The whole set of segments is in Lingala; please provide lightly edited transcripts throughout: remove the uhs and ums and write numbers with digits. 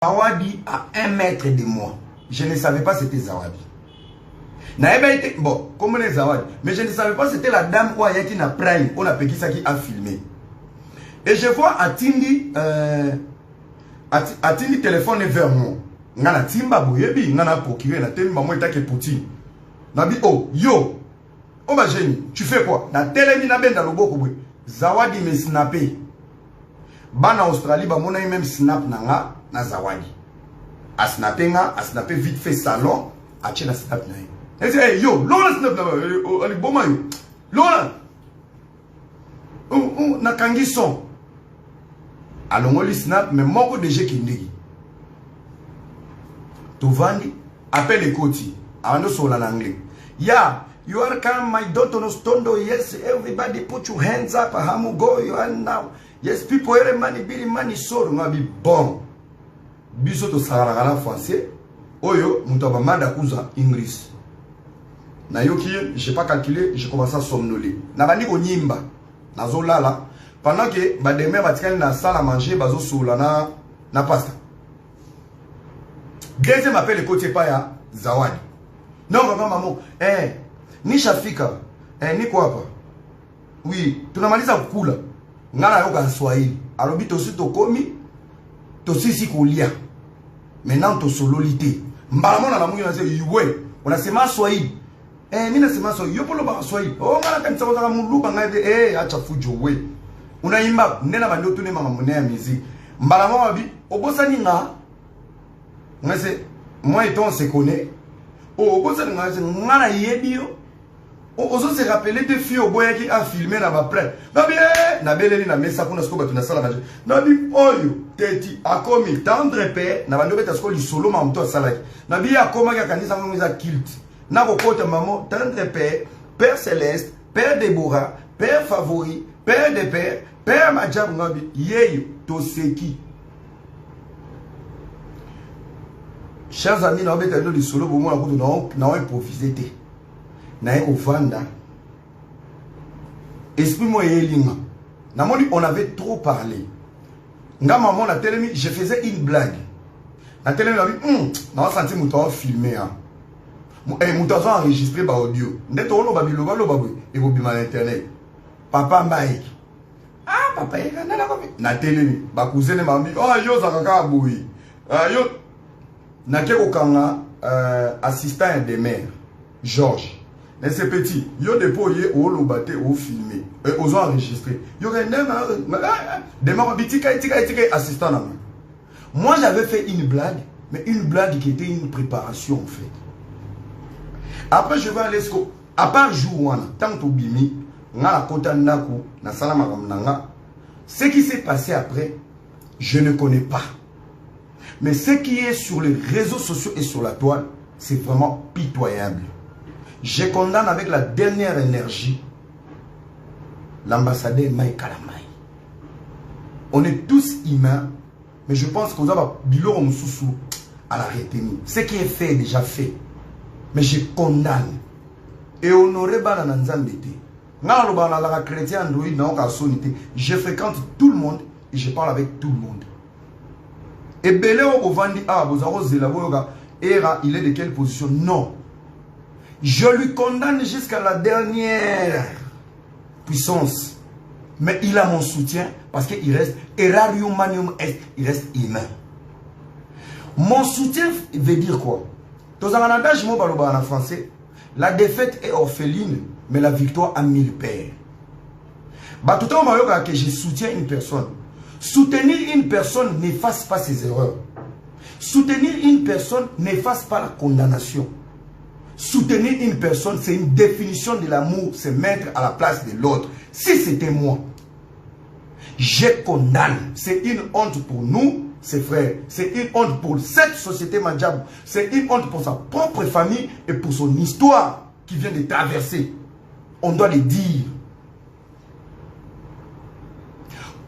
Zawadi à 1 mètre de moi. Je ne savais pas c'était Zawadi. Bon, comme on est Zawadi. Mais je ne savais pas c'était la dame où il y a Prime. On a payé ça qui a filmé. Et je vois Atindi téléphone vers moi. Ngana timba boyebi, ngana procuré, na temi maman etake Poutine. Nabi oh yo, oh ma génie, tu fais quoi? Na telemi na benda loboko boy. Zawadi me snappé. Bana Australie ba mona même snap nanga na Zawadi. A snappé nga, a snappé vite fait salon, a tché la snap na. Et c'est hey yo, lola snap là, ali boma yo. Lola. Na kangi son. Alongoli snap mais moko déjà kindegi. Tovandi appelle les koti. Ando sola en anglais. Yeah, you are come my daughter no stondo. Yes, everybody put your hands up. Hamu go you are now. Yes, people ere money bili money so ngabi bon. Biso to saragala français. Oyo mutaba manda kuza English. Na yoki, j'ai pas calculé, j'ai commencé à somnoler. Na bandi ko nyimba. Nazo lala pendant que ba demain batikali na salle à manger bazo sola na pasta. Deuxième appel le côté pas ya Zawadi. Non maman, ni Shafika, ni quoi pas. Oui, tunamaliza kukula. Ngana yoka Swahili. Alobi tosi to komi, tosi si kulia. Maintenant to sololité. Mbalamona na mungi na se yuwe. Unasema Swahili. Mimi nasema Swahili. Yo polo ba Swahili. Oh ngana kanisa kwa muluba ngabe acha fujo we. Unaimba ndena bando tune mama mune ya musique. Mbalamona bi obosani nga. Moi et toi on se connaît. Oh, on se rappelle des filles au boy qui a filmé là-bas près. Na beleli na mesa kuna sko batuna sala na. Na bi oyo teti akomi tendre père na bando beta sko li solo ma mto sala. Na bi akoma ka kanisa ngomisa kilt. Na kokota maman tendre père, père céleste, père Déborah, père favori, père de père, père Majab ngabi yeyo toseki. Chers amis, nous avons des solo pour moi, nous avons improvisé. Nous avons vanda. Esprit-moi et on avait trop parlé. Maman, je faisais une blague. La télé m'a dit, on a senti que tu filmé. Tu as enregistré par audio. Tu as enregistré par internet. Papa Mike. Ah, papa, la télé, ma cousine m'a dit, oh, yo, ça va bouillir. Yo. Nakeko kanga assistant des maires Georges. Mais c'est petit. Yo depo ye o lo baté o filmé. Os enregistré. Yo assistant na. Moi j'avais fait une blague, mais une blague qui était une préparation en fait. Après je vais aller à part jour tant que bimi nga kota ndako na sala makamnanga. Ce qui s'est passé après, je ne connais pas. Mais ce qui est sur les réseaux sociaux et sur la toile, c'est vraiment pitoyable. Je condamne avec la dernière énergie l'ambassadeur Mike Kalamai. On est tous humains, mais je pense qu'on a bilo msusu à la retenue. Ce qui est fait est déjà fait. Mais je condamne. Et honoré bana nzambete. Ngalo bana la chrétien android na ka sonité. Je fréquente tout le monde et je parle avec tout le monde. Et Beléo Ovandi, il est de quelle position? Non. Je lui condamne jusqu'à la dernière puissance. Mais il a mon soutien parce qu'il reste errarium manium est, il reste humain. Mon soutien veut dire quoi? Dans un adage en français, la défaite est orpheline, mais la victoire a 1000 pères. Tout le monde que je soutiens une personne. Soutenir une personne n'efface pas ses erreurs. Soutenir une personne n'efface pas la condamnation. Soutenir une personne, c'est une définition de l'amour, c'est mettre à la place de l'autre. Si c'était moi, je condamne. C'est une honte pour nous, ses frères. C'est une honte pour cette société Majab. C'est une honte pour sa propre famille et pour son histoire qui vient de traverser. On doit le dire.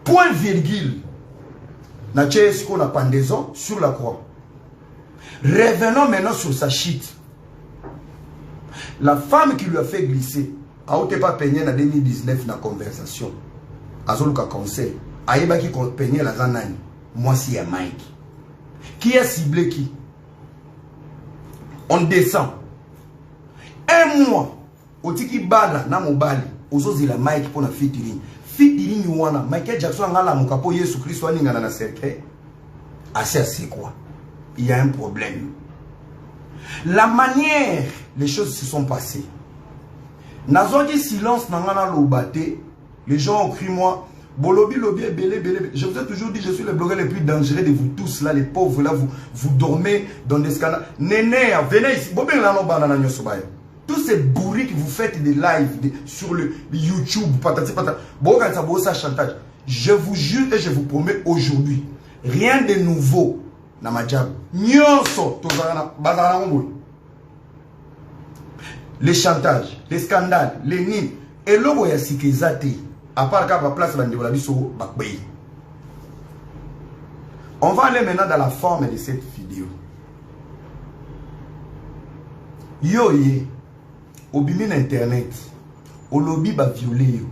Point virgule. Natchez qu'on a pendaison sur la croix. Revenons maintenant sur sa chute. La femme qui lui a fait glisser, a été pas peigné en 2019 dans la conversation. Azoluka conseil. Aïba qui peigné la zanani. Moi si ya Mike. Qui a ciblé qui? On descend. Un mois, au tiki bala na mobali, ozozi la Mike pour na featuring. Featuring wana, Michael Jackson ngala mukapo Yesu Christ wani ngana na cercueil. C'est quoi? Il y a un problème. La manière les choses se sont passées. Nazoki silence nangana lobate, les gens ont crié moi. Bolobi, lobi, belé. Je vous ai toujours dit, je suis le blogueur le plus dangereux de vous tous là, les pauvres là, vous dormez dans des scandales. Néné, venez ici. Tous ces bourris que vous faites des lives sur le YouTube, patati patata. Ça chantage. Je vous jure et je vous promets aujourd'hui, rien de nouveau dans ma job. Les chantages, les scandales, les nids. Et l'eau ya sikizate. À part qu'à la place, on va aller maintenant dans la forme de cette vidéo. Yo ye, au bimin internet, au lobby va violer yo.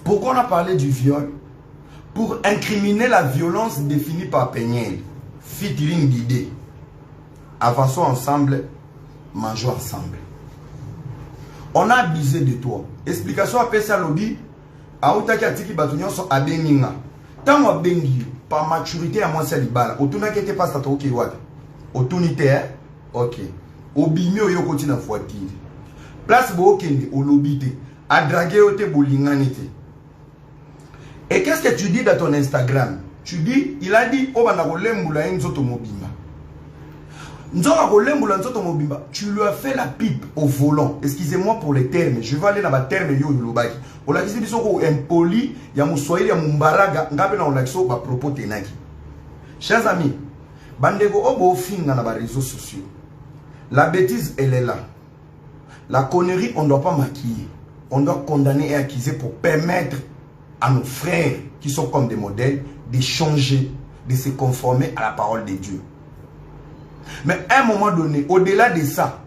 Pourquoi on a parlé du viol? Pour incriminer la violence définie par Peigniel. Featuring d'idées. Avançons ensemble, mangeons ensemble. On a abusé de toi. Explication à ça lobby. Aoutaki atiki batunyon so abeninga. Tant on bengi par maturité à moi c'est libala. Otuna kete pas ça toke wad. Otunité OK. Obimi oyo koti na voiture. Place bo okende au lobby te. A draguer ote bolinganité. Et qu'est-ce que tu dis dans ton Instagram? Tu dis il a dit obana kolembula nzoto mobimba. Tu lui as fait la pipe au volant. Excusez-moi pour les termes. Je vais aller dans les termes yo lobaki. On l'a dit impoli, ya muswahili ya mumbaraga, ngabe na olakso ba propos tenaki. Chers amis, bandego obo finga na ba réseaux sociaux. La bêtise elle est là. La connerie on ne doit pas maquiller. On doit condamner et accuser pour permettre à nos frères qui sont comme des modèles de changer, de se conformer à la parole de Dieu. Mais à un moment donné, au-delà de ça,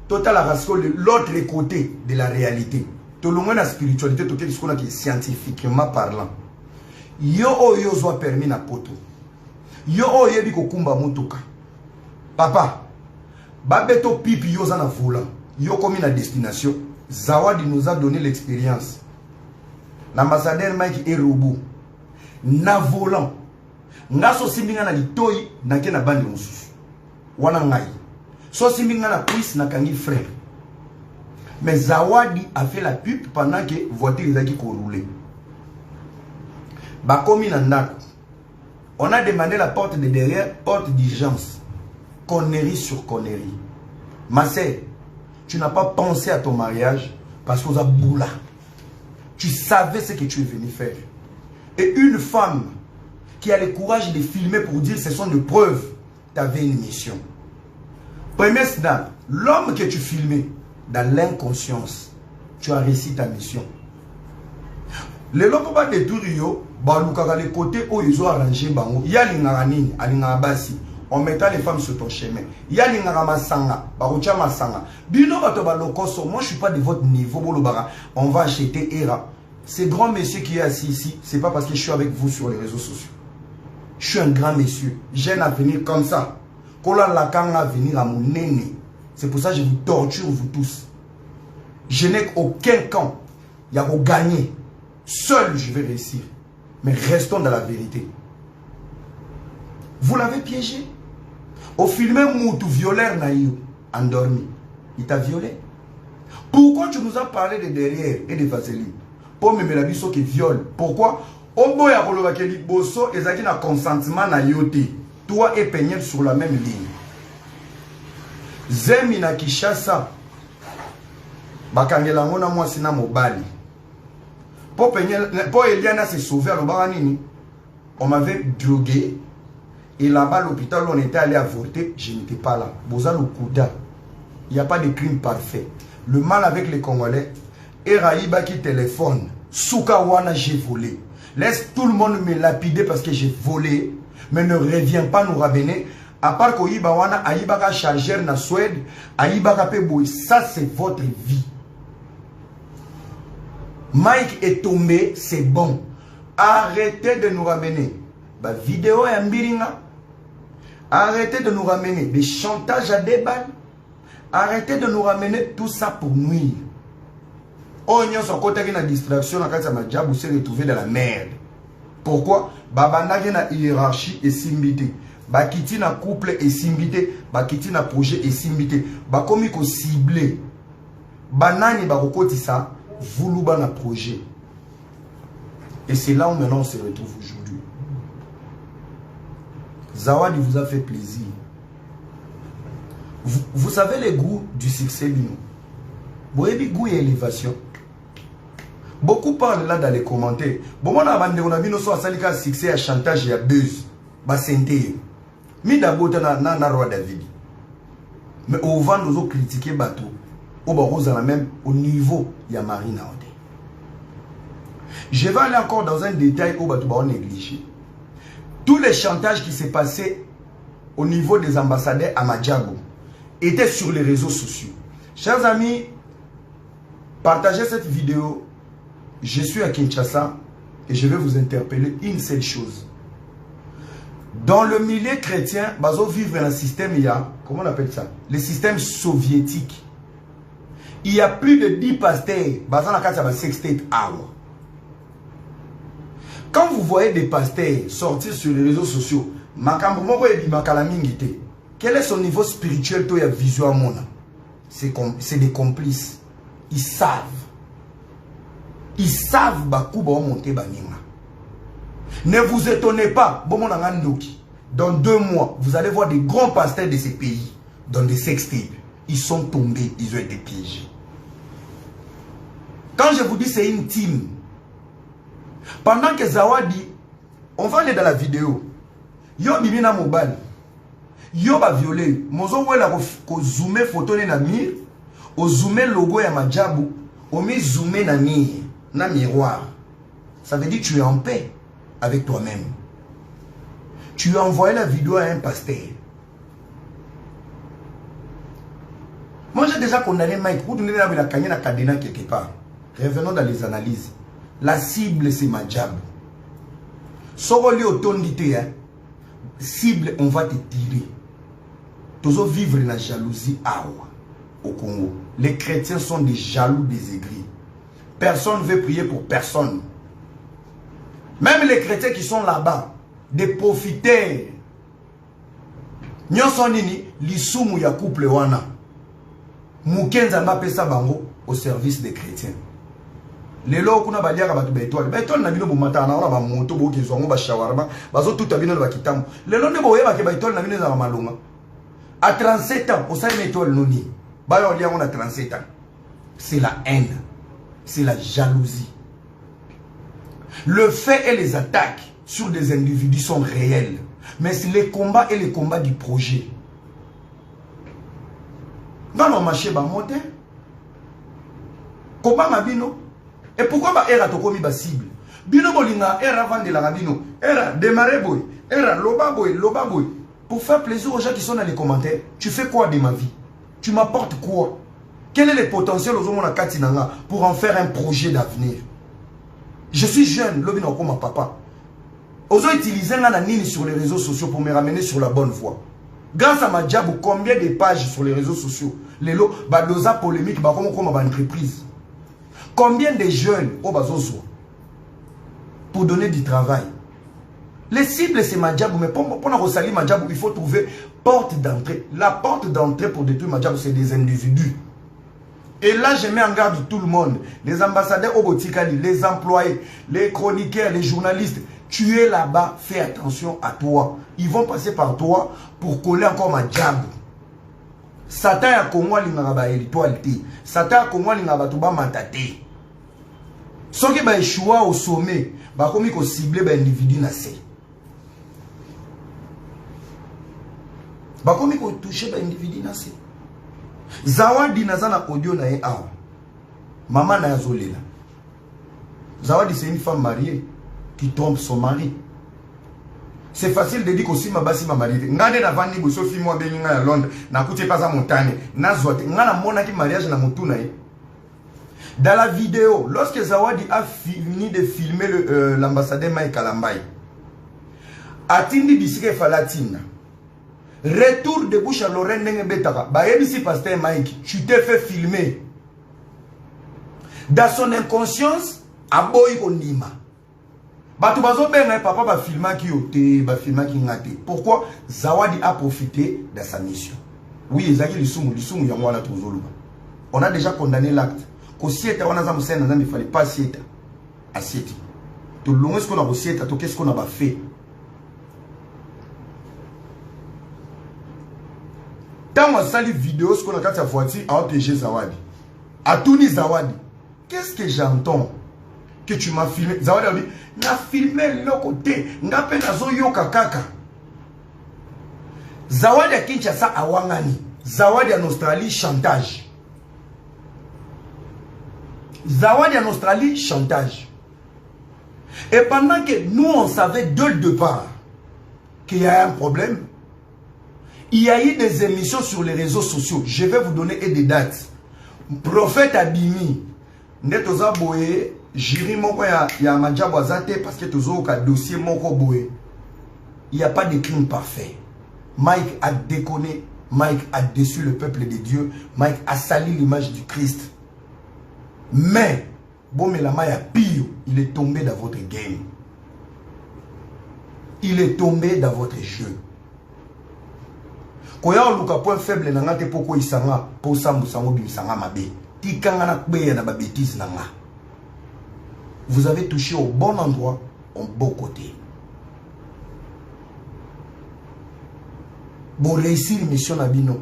total rasco de l'autre côté de la réalité. Tout le monde la spiritualité, tout ce qu'on a qui est scientifiquement parlant. Yo yo soit permis na poto. Yo yo bi kokumba mutuka. Papa, babeto pipi yo za na volant. Yo comme na destination. Zawadi nous a donné l'expérience. L'ambassadeur Mike Erobo na volant. Ngaso simbinga na litoi na ke na bande mususu. Wana ngai. So simbinga na puisse na kangi frère. Mais Zawadi a fait la pub pendant que voiture les a qui roulé. Bakomi na ndako. On a demandé la porte de derrière, porte d'urgence. Connerie sur connerie. Ma sœur, tu n'as pas pensé à ton mariage parce que vous avez boula. Tu savais ce que tu es venu faire. Et une femme qui a le courage de filmer pour dire ce sont des preuves, tu avais une mission. Première stade, l'homme que tu filmais, dans l'inconscience, tu as réussi ta mission. Les gens qui ont détruit, les côtés où ils ont arrangé, il y a les Naranini, on mettait les femmes sur ton chemin. Il y a les Naramasanga, Baroucha Masanga. Bino Batobalokoso, moi je ne suis pas de votre niveau, on va acheter ERA. Ces grands messieurs qui est assis ici, ce n'est pas parce que je suis avec vous sur les réseaux sociaux. Je suis un grand monsieur. J'ai un avenir comme ça. Kola Lakanga venir à mon nez. C'est pour ça que je vous torture, vous tous. Je n'ai aucun camp. Il y a vous gagner. Seul, je vais réussir. Mais restons dans la vérité. Vous l'avez piégé. Au film, Moutou violeur naïo, endormi. Il t'a violé. Pourquoi tu nous as parlé de derrière et de vaseline? Pour me mettre la biso qui viole. Pourquoi? Au bout, il y a un bosso et un consentement na yote. Toi et Peigniel sur la même ligne. Zemi na Kishasa. Bakangela ngona mwasi na mobali. Pour Peigniel, pour Eliana s'est sauvé à l'Obaranini. On m'avait drogué. Et là-bas, à l'hôpital, on était allé avorter. Je n'étais pas là. Boza le Kouda. Il n'y a pas de crime parfait. Le mal avec les Congolais. Et Raïba qui téléphone. Soukawana, j'ai volé. Laisse tout le monde me lapider parce que j'ai volé. Mais ne reviens pas nous ramener. À part que Ibawana, Aïbaka chargeur na Suède, Aïbaka Peboui. Ça, c'est votre vie. Mike est tombé, c'est bon. Arrêtez de nous ramener. Bah vidéo et Mbiringa. Arrêtez de nous ramener des chantages à des balles. Arrêtez de nous ramener tout ça pour nuire. On y a son côté qui a une distraction quand ça m'a job ou s'est retrouvé dans la merde. Pourquoi? Babana qui a une hiérarchie et simbité. Bakiti na couple et simbité. Bakiti na projet et simbité. Bakomi ko ciblé. Banani bakokoti ça. Voulouba na projet. Et c'est là où maintenant on se retrouve aujourd'hui. Zawadi vous a fait plaisir. Vous savez les goûts du succès, Bino. Vous voyez les goûts et élévation. Beaucoup parlent là dans les commentaires. Bon, on a vu nos salika succès à chantage et à buzz. Bah, c'est mi d'abord na roi David. Mais au vent nous ont critiqué bateau. Au barreau même au niveau y a Marine Audé. Je vais aller encore dans un détail au bateau négligé. Tous les chantages qui s'est passé au niveau des ambassadeurs à Madjabou étaient sur les réseaux sociaux. Chers amis, partagez cette vidéo. Je suis à Kinshasa et je vais vous interpeller une seule chose. Dans le milieu chrétien, bazo vivre dans un système, il y a, comment on appelle ça? Le système soviétique. Il y a plus de 10 pasteurs, bazo na kati ya 6 state hour. Quand vous voyez des pasteurs sortir sur les réseaux sociaux, quel est son niveau spirituel to ya vision mona? C'est des complices. Ils savent. Ils savent bakou ba monter baninga. Ne vous étonnez pas, dans 2 mois, vous allez voir des grands pasteurs de ces pays dans des sextapes. Ils sont tombés, ils ont été piégés. Quand je vous dis c'est une team, pendant que Zawadi, on va aller dans la vidéo, yo bibina mobile, yo ba violé, mozo wela ko zoomer photo na mir, o zoomer logo ya Madjabou, o mi zoomer na mir, na miroir. Ça veut dire que tu es en paix avec toi-même. Tu as envoyé la vidéo à un pasteur. Moi j'ai déjà condamné Mike, vous donnez la Kanyana Kadena quelque part. Revenons dans les analyses. La cible c'est Madjabou. Soroli autondité, hein. Cible, on va te tirer. Toujours vivre la jalousie au Congo. Les chrétiens sont des jaloux, des aigris. Personne ne veut prier pour personne. Même les chrétiens qui sont là-bas, des profiteurs. Nyon son nini, l'issoumu ya couple wana. Moukenza mapesa bango au service des chrétiens. Les lois qu'on a baliaka batu bétoile. Bétoile na bino bomata na ona ba moto bo kezongo ba shawarma, bazo tout abino ba kitambo. Les lois ne boyeba ke bétoile na bino za malonga. À 37 ans, au sein de l'étoile noni. Ba yo lia on a 37 ans. C'est la haine. C'est la jalousie. Le fait et les attaques sur des individus sont réels. Mais c'est les combats et les combats du projet. Dans le marché, bah, monter. Combat ma bino. Et pourquoi bah, era tokomi ba cible? Bino bolinga, era vande la bino. Era démarrer boy. Era loba boy, loba boy. Pour faire plaisir aux gens qui sont dans les commentaires, tu fais quoi de ma vie? Tu m'apportes quoi? Quel est le potentiel aux hommes Katinanga pour en faire un projet d'avenir? Je suis jeune, l'obino comme ma papa. Oso utiliser la nini sur les réseaux sociaux pour me ramener sur la bonne voie. Grâce à Madjabou, combien de pages sur les réseaux sociaux? Les lots, badoza polémique, bah comme ma entreprise. Combien de jeunes au bazozo pour donner du travail? Les cibles c'est Madjabou, mais pour Rosali Madjabou, il faut trouver porte d'entrée. La porte d'entrée pour détruire Madjabou, c'est des individus. Et là, je mets en garde tout le monde. Les ambassadeurs au Botikali, les employés, les chroniqueurs, les journalistes. Tu es là-bas, fais attention à toi. Ils vont passer par toi pour coller encore Madjabou. Satan a Congo l'ingaba élitualité. Satan a Congo l'ingaba tuba mantate. Ce qui va échouer au sommet, va comme il ciblé un individu nassé. Va comme il touché un individu nassé. Zawadi nazana audio na ye awa. Maman na yazolela. Zawadi c'est une femme mariée qui trompe son mari. C'est facile de dire qu'aussi ma basi ma mariée. Ngade na vandi bo sofi moi bengi na Londres, na kute pas à montagne, na zoate, ngana mona ki mariage na mutuna ye. Dans la vidéo, lorsque Zawadi a fini de filmer l'ambassadeur Mike Kalambai, Atindi bisike falatina. Retour de bouche à l'oreille n'engebetaka. Bayebisi pasteur Mike, tu t'es fait filmer. Dans son inconscience, aboyi konima. Batu bazo benga papa ba filma ki yote, ba filma ki ngate. Pourquoi? Zawadi a profité de sa mission. Oui, ezaki lisumu yango wana tozoluba. On a déjà condamné l'acte. Ko sieta wana za musena nzambe fallait pas sieta. Asieti. To longo ce qu'on a sieta, to qu'est-ce qu'on a fait? Tant on sali vidéo ce qu'on a fait à voiture à OTG Zawadi. À Tuni Zawadi. Qu'est-ce que j'entends? Que tu m'as filmé. Zawadi a dit, n'a filmé le côté. N'a pas nazo yoka kaka. Zawadi a Kinshasa à Wangani. Zawadi en Australie, chantage. Zawadi en Australie, chantage. Et pendant que nous on savait dès le départ qu'il y a un problème, il y a eu des émissions sur les réseaux sociaux. Je vais vous donner des dates. Prophète Abimi, Netoza Boye, Jiri Moko ya Madjabo Azate, parce que Tozo ka dossier Moko Boye. Il n'y a pas de crime parfait. Mike a déconné, Mike a déçu le peuple de Dieu, Mike a sali l'image du Christ. Mais, bon, mais la maille a pire, il est tombé dans votre game. Il est tombé dans votre jeu. Koya luka point faible na ngate poko isanga po sambu sango bimisanga mabe. Tikanga na kbe na ba bêtise na nga. Vous avez touché au bon endroit, au bon côté. Bon réussir mission na bino.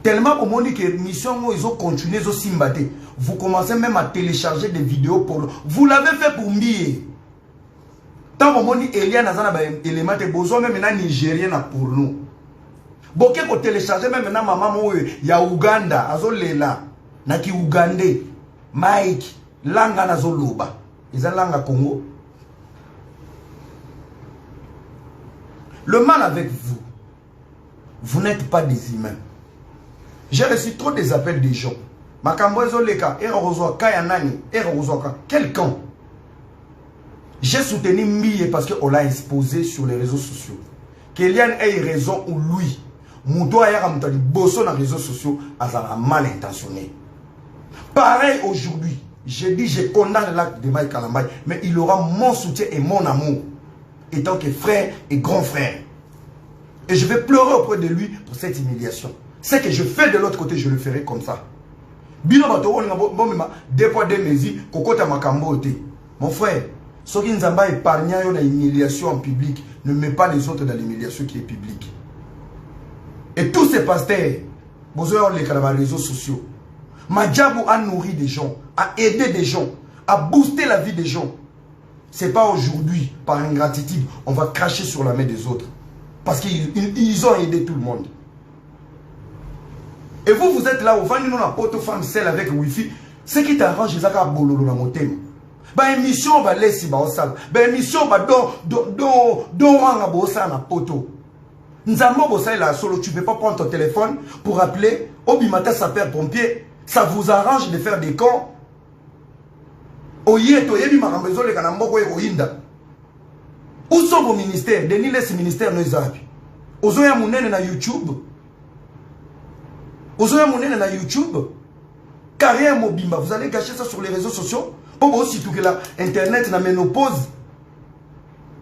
Tellement au monde que mission ils ont continué ils ont simbaté. Vous commencez même à télécharger des vidéos pour vous l'avez fait pour mbier. Tant au monde Elia nazana ba élément te besoin même na nigérien pour nous. Boké ko télécharger même na maman ya Uganda azolela na ki Ugandais Mike langa nazoloba ils langa Congo. Le mal avec vous, vous n'êtes pas des humains. J'ai reçu trop des appels des gens. Makambo ezoleka erozwa kaya nani erozwa quel camp. J'ai soutenu Mbiye parce qu'on l'a exposé sur les réseaux sociaux. Kélian ait raison ou lui. Mouto ayara moutali bosso dans les réseaux sociaux a mal intentionné. Pareil aujourd'hui. J'ai dit je condamne l'acte de Mike Kalambay. Mais il aura mon soutien et mon amour. Étant que frère et grand frère. Et je vais pleurer auprès de lui pour cette humiliation. Ce que je fais de l'autre côté, je le ferai comme ça. Bino bato deux fois deux mesures, kokota makambo te. Mon frère, ceux qui nous ont épargné la humiliation en public, ne met pas les autres dans l'humiliation qui est publique. Et tous ces pasteurs, vous avez les réseaux sociaux. Madjabou a nourri des gens, a aidé des gens, a boosté la vie des gens. C'est pas aujourd'hui, par ingratitude, on va cracher sur la main des autres. Parce qu'ils ont aidé tout le monde. Et vous, vous êtes là, vous vendez nous la porte femme celle avec le wifi. Ce qui t'arrange, c'est ça bololo na motem. Ba émission va laisser ba osal. Ba émission va do ranga bosa na poto. Nzambo bosa la solo, tu peux pas prendre ton téléphone pour appeler Obimata sapeur pompier. Ça vous arrange de faire des camps. Oye to yebi makambezo le kana mboko e oyinda. Où sont vos ministères? Denis laisse ministère no ezapi. Ozoya munene na YouTube. Ozoya munene na YouTube. Carrière mobimba, vous allez cacher ça sur les réseaux sociaux. Pour aussi tout que là, internet na ménopause.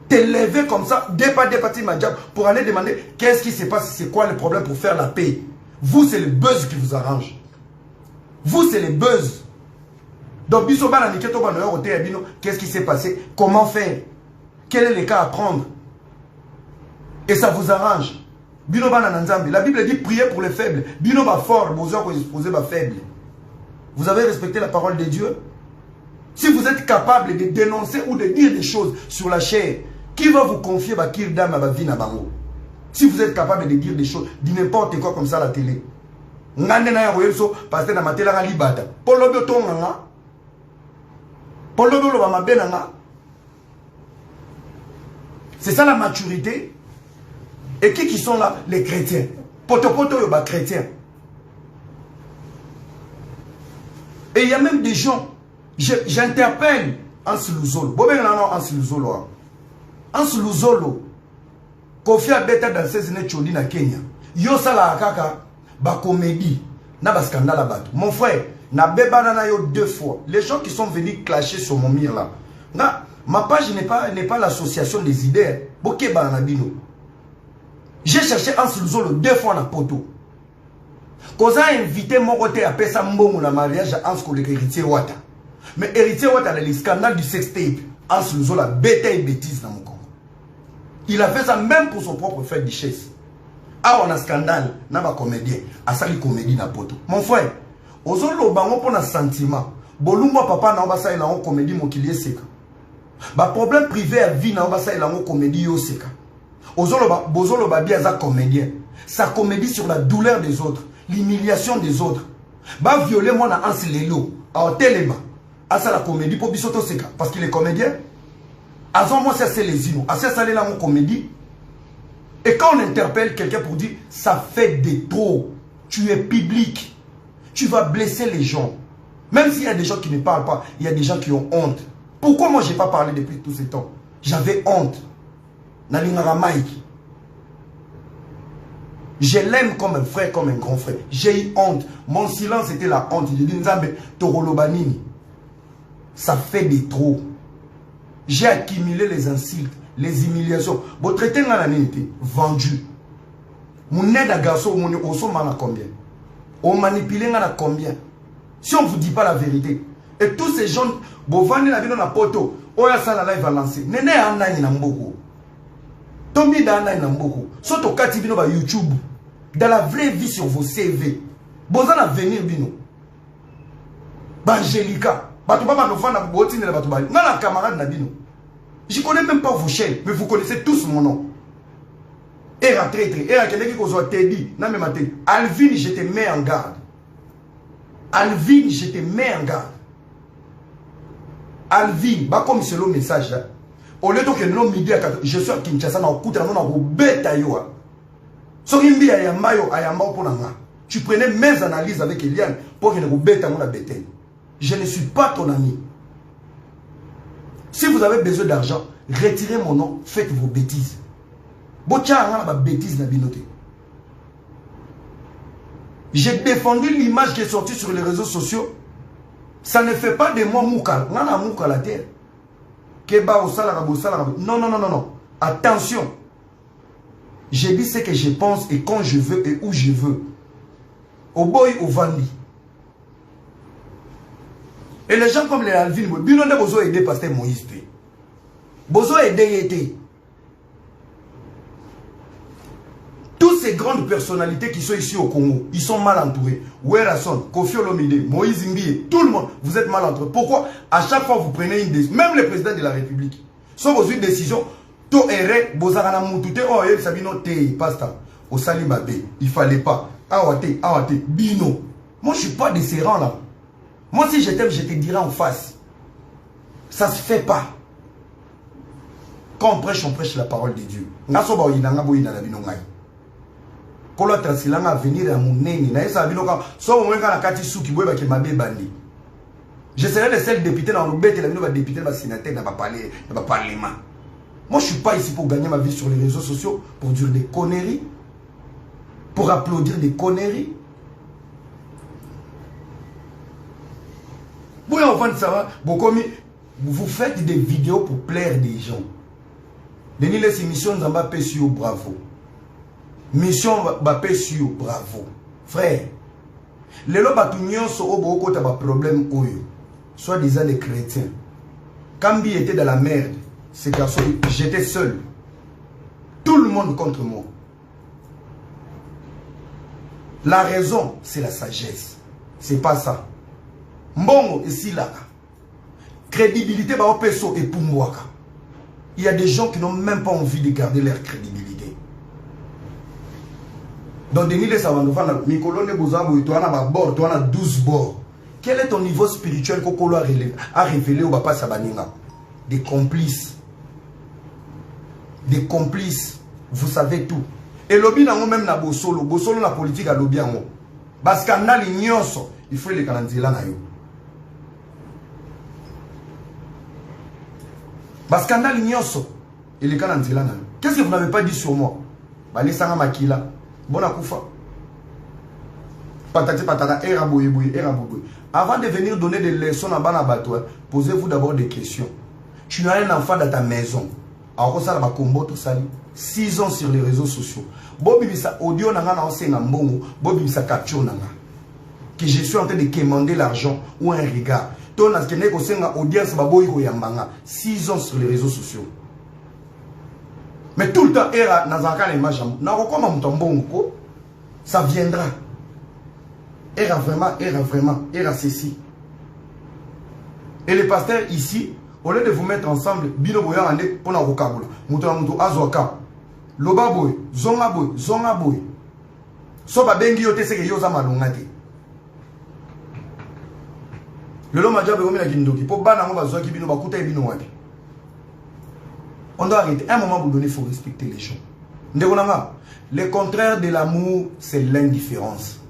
T'élever comme ça, départir ma job pour aller demander qu'est-ce qui se passe, c'est quoi le problème pour faire la paix. Vous, c'est le buzz qui vous arrange. Vous, c'est le buzz. Donc, qu'est-ce qui s'est passé? Comment faire? Quel est le cas à prendre? Et ça vous arrange. La Bible dit priez pour les faibles. Bino ba fort, besoin exposer ba faible. Vous avez respecté la parole de Dieu? Si vous êtes capable de dénoncer ou de dire des choses sur la chair, qui va vous confier ba kirdam ba vie na bango? Si vous êtes capable de dire des choses, de n'importe quoi comme ça à la télé. Ngande na ya royeso pasteur na matela nga libata. Polo bioto nga. Polo bioto ba mabena nga. C'est ça la maturité. Et qui sont là? Les chrétiens. Poto yoba chrétiens. Et il y a même des gens, j'interpelle Ansi Luzolo. Ans Luzolo, Kofi Abeta dans 16 années Choli na Kenya. Yo sala akaka, ba comédie, na ba scandale à bateau. Mon frère, na beba na yo 2 fois. Les gens qui sont venus clasher sur mon mire là. Na, ma page n'est pas l'association des idées. Boké ba na bino. J'ai cherché Ans Luzolo 2 fois na poto. Quand a invité mon côté à Pessa Mbongo na mariage à Ans Kolek héritier Wata. Mais héritier Wata a le scandale du sextape. Ans Luzolo a bêta et bêtise dans mon Congo. Il a fait ça même pour son propre fait de richesse. Ah, on a scandale, n'a pas comédien. A sali comédie na poto. Mon frère, ozolo bango pour un sentiment. Bolumba papa na obasa ila on comédie mon kilie seka. Ba problème privé à vie na obasa ila on comédie yo seka. Bozolo ba bien za comédien. Sa comédie sur la douleur des autres, l'humiliation des autres. Ba violer moi na Ans Lelo, a teleba. A ça la comédie pour bisoto seka parce qu'il est comédien. Avant moi c'est les inos. A ça la mon comédie. Et quand on interpelle quelqu'un pour dire ça fait des trop, tu es public, tu vas blesser les gens. Même s'il y a des gens qui ne parlent pas, il y a des gens qui ont honte. Pourquoi moi je n'ai pas parlé depuis tout ce temps? J'avais honte. Nalingara Mike. Je l'aime comme un frère, comme un grand frère. J'ai eu honte. Mon silence était la honte. Je dis Nzambe Torolobanini. Ça fait des trop. J'ai accumulé les insultes, les humiliations. Vous traitez la nité, vendu. Mon aide à garçon, mon osso à combien? On manipule à combien? Si on ne vous dit pas la vérité. Et tous ces gens, vous vendez la vie dans la poto, oya sala live va lancer. Nene anaï namboko. Tombi da anaï namboko. Soto kati bino ba YouTube. Dans la vraie vie sur vos CV. Bozan à venir bino. Ba Angelica. Batouba ba nofana botine la batouba. Nana camarade na bino. Je ne connais même pas vos chaînes, mais vous connaissez tous mon nom. Era traître, era quelqu'un qui soit Teddy, non mais maté. Alvin, je te mets en garde. Alvin, je te mets en garde. Alvin, bah comme c'est le message là. Au lieu de que nous midi à 4, je suis à Kinshasa, na okuta na robeta yo. Sorimbi ayamba yo, ayamba pour nanga. Tu prenais mes analyses avec Eliane pour que ne robeta mon abete. Je ne suis pas ton ami. Si vous avez besoin d'argent, retirez mon nom, faites vos bêtises. J'ai défendu l'image qui est sortie sur les réseaux sociaux. Ça ne fait pas de moi Moukal. La terre. Non, non, non, non, non. Attention. J'ai dit ce que je pense et quand je veux et où je veux. Au boy, au vandi. Et les gens comme les Alvin, Bino ne besoin aider Pasteur Moïse. Besoin aider. Toutes ces grandes personnalités qui sont ici au Congo, ils sont mal entourés. Werason, Kofi Olomide, Moïse Mbie, tout le monde, vous êtes mal entourés. Pourquoi? À chaque fois vous prenez une décision, même le président de la République, sauf une décision, to ere, bozarana moutouté, oh, il sabino te, pasta, au Salibabe, il fallait pas. Awate, bino. Moi je suis pas de ces rangs là. Moi, si je t'aime, je te dirai en face. Ça se fait pas. Quand on prêche la parole de Dieu. Je serai le seul député dans le bête et la député dans le sénateur dans le parlement. Moi, je ne suis pas ici pour gagner ma vie sur les réseaux sociaux, pour dire des conneries, pour applaudir des conneries. Vous faites des vidéos pour plaire des gens. Denis les émissions Mbappé sur bravo. Mission Mbappé sur bravo. Frère, les lois batunions sont au beaucoup de problèmes oyo. Soit disant les chrétiens. Kambi était dans la merde. Ces garçons, j'étais seul. Tout le monde contre moi. La raison, c'est la sagesse. C'est pas ça. Mbongo ici là. Crédibilité ba opeso et Pumwaka. Il y a des gens qui n'ont même pas envie de garder leur crédibilité. Donc Denis les Savandofana, Mikolo ne Bozabo, tu en as bord, tu en as 12 bords. Quel est ton niveau spirituel qu'Okolo a révélé au Bapa Sabaninga? Des complices. Des complices. Vous savez tout. Et lobby n'a même na Bosolo. Bosolo la politique à lobby en haut. Parce qu'on a l'ignoso. Il faut les canadien na yo. Parce qu'on a l'ignoso. Et les cas qu'est-ce que vous n'avez pas dit sur moi? Balesanga makila. Bon akoufa. Patati patata, era boye boye, era boye. Avant de venir donner des leçons à Banabato, posez-vous d'abord des questions. Tu n'as un enfant dans ta maison. Alors ça va combo tout ça. 6 ans sur les réseaux sociaux. Bobi bisa audio nanga na osenga mbongo, bobi bisa capture nanga. Que je suis en train de commander l'argent ou un regard. Ton askene ko senga audience baboyi ko yambanga. 6 ans sur les réseaux sociaux. Mais tout le temps era nazaka na image na ko koma mtombongo, ça viendra. Era vraiment, era ceci. Et les pasteurs ici, au lieu de vous mettre ensemble, bino boya ande pona kokabula. Muto na muto azoka. Loba boy, zonga boy. So ba bengi yote seke yoza malonga te. Lelo majabe gomi na kindoki, po bana ngo bazoki bino bakuta bino wapi. On doit arrêter. À un moment donné, il faut respecter les gens. Le contraire de l'amour, c'est l'indifférence.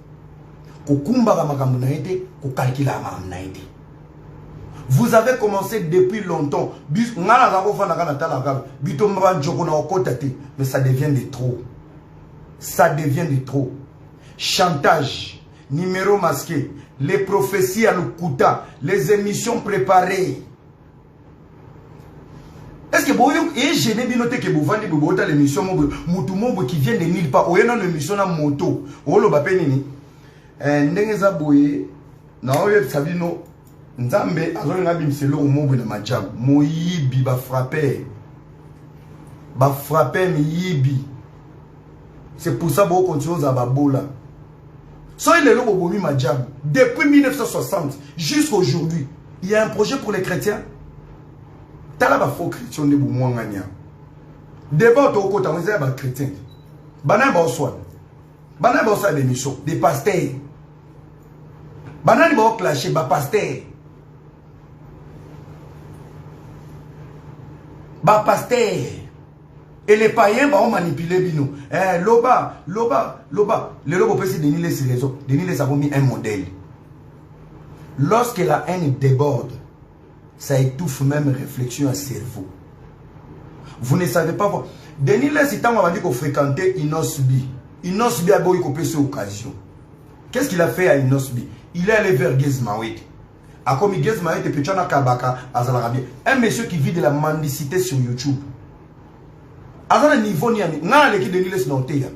Vous avez commencé depuis longtemps. Mais ça devient de trop. Ça devient de trop. Chantage, numéro masqué, les prophéties à l'Okuta, les émissions préparées. Est-ce que vous avez gêné que vous vendez l'émission qui vient de nulle part? Vous avez l'émission à moto. Vous avez dit Ndengeza boye na oyo sabino nzambe azonga bimselo omobo na majam moyibi ba frapper miyibi. C'est pour ça que vous continuez à babola. Soyez le lobo bomi majam depuis 1960 jusqu'à aujourd'hui. Il y a un projet pour les chrétiens. Tala ba faux chrétien de boumouangania. D'abord to kota on ba chrétien. Bana ba oswan. Bana ba oswan des missions, des pasteurs. Banani ba clasher ba pasteur. Ba pasteur. Et les païens vont manipuler bino. Loba. Le lobo peut se déniler ces réseaux. Déniler ça vaut mis un modèle. Lorsque la haine déborde, ça étouffe même réflexion à cerveau. Vous ne savez pas voir. Déniler c'est tant qu'on va dire qu'on fréquentait Inosbi. Inosbi a beau y couper cette occasion. Qu'est-ce qu'il a fait à Inosbi? Il est allé vers Gezmaouid. A comme Gezmaouid et Pechana Kabaka, Azalarabi. Un monsieur qui vit de la mendicité sur YouTube. À un niveau niami, n'a l'équipe de Niles Nantea.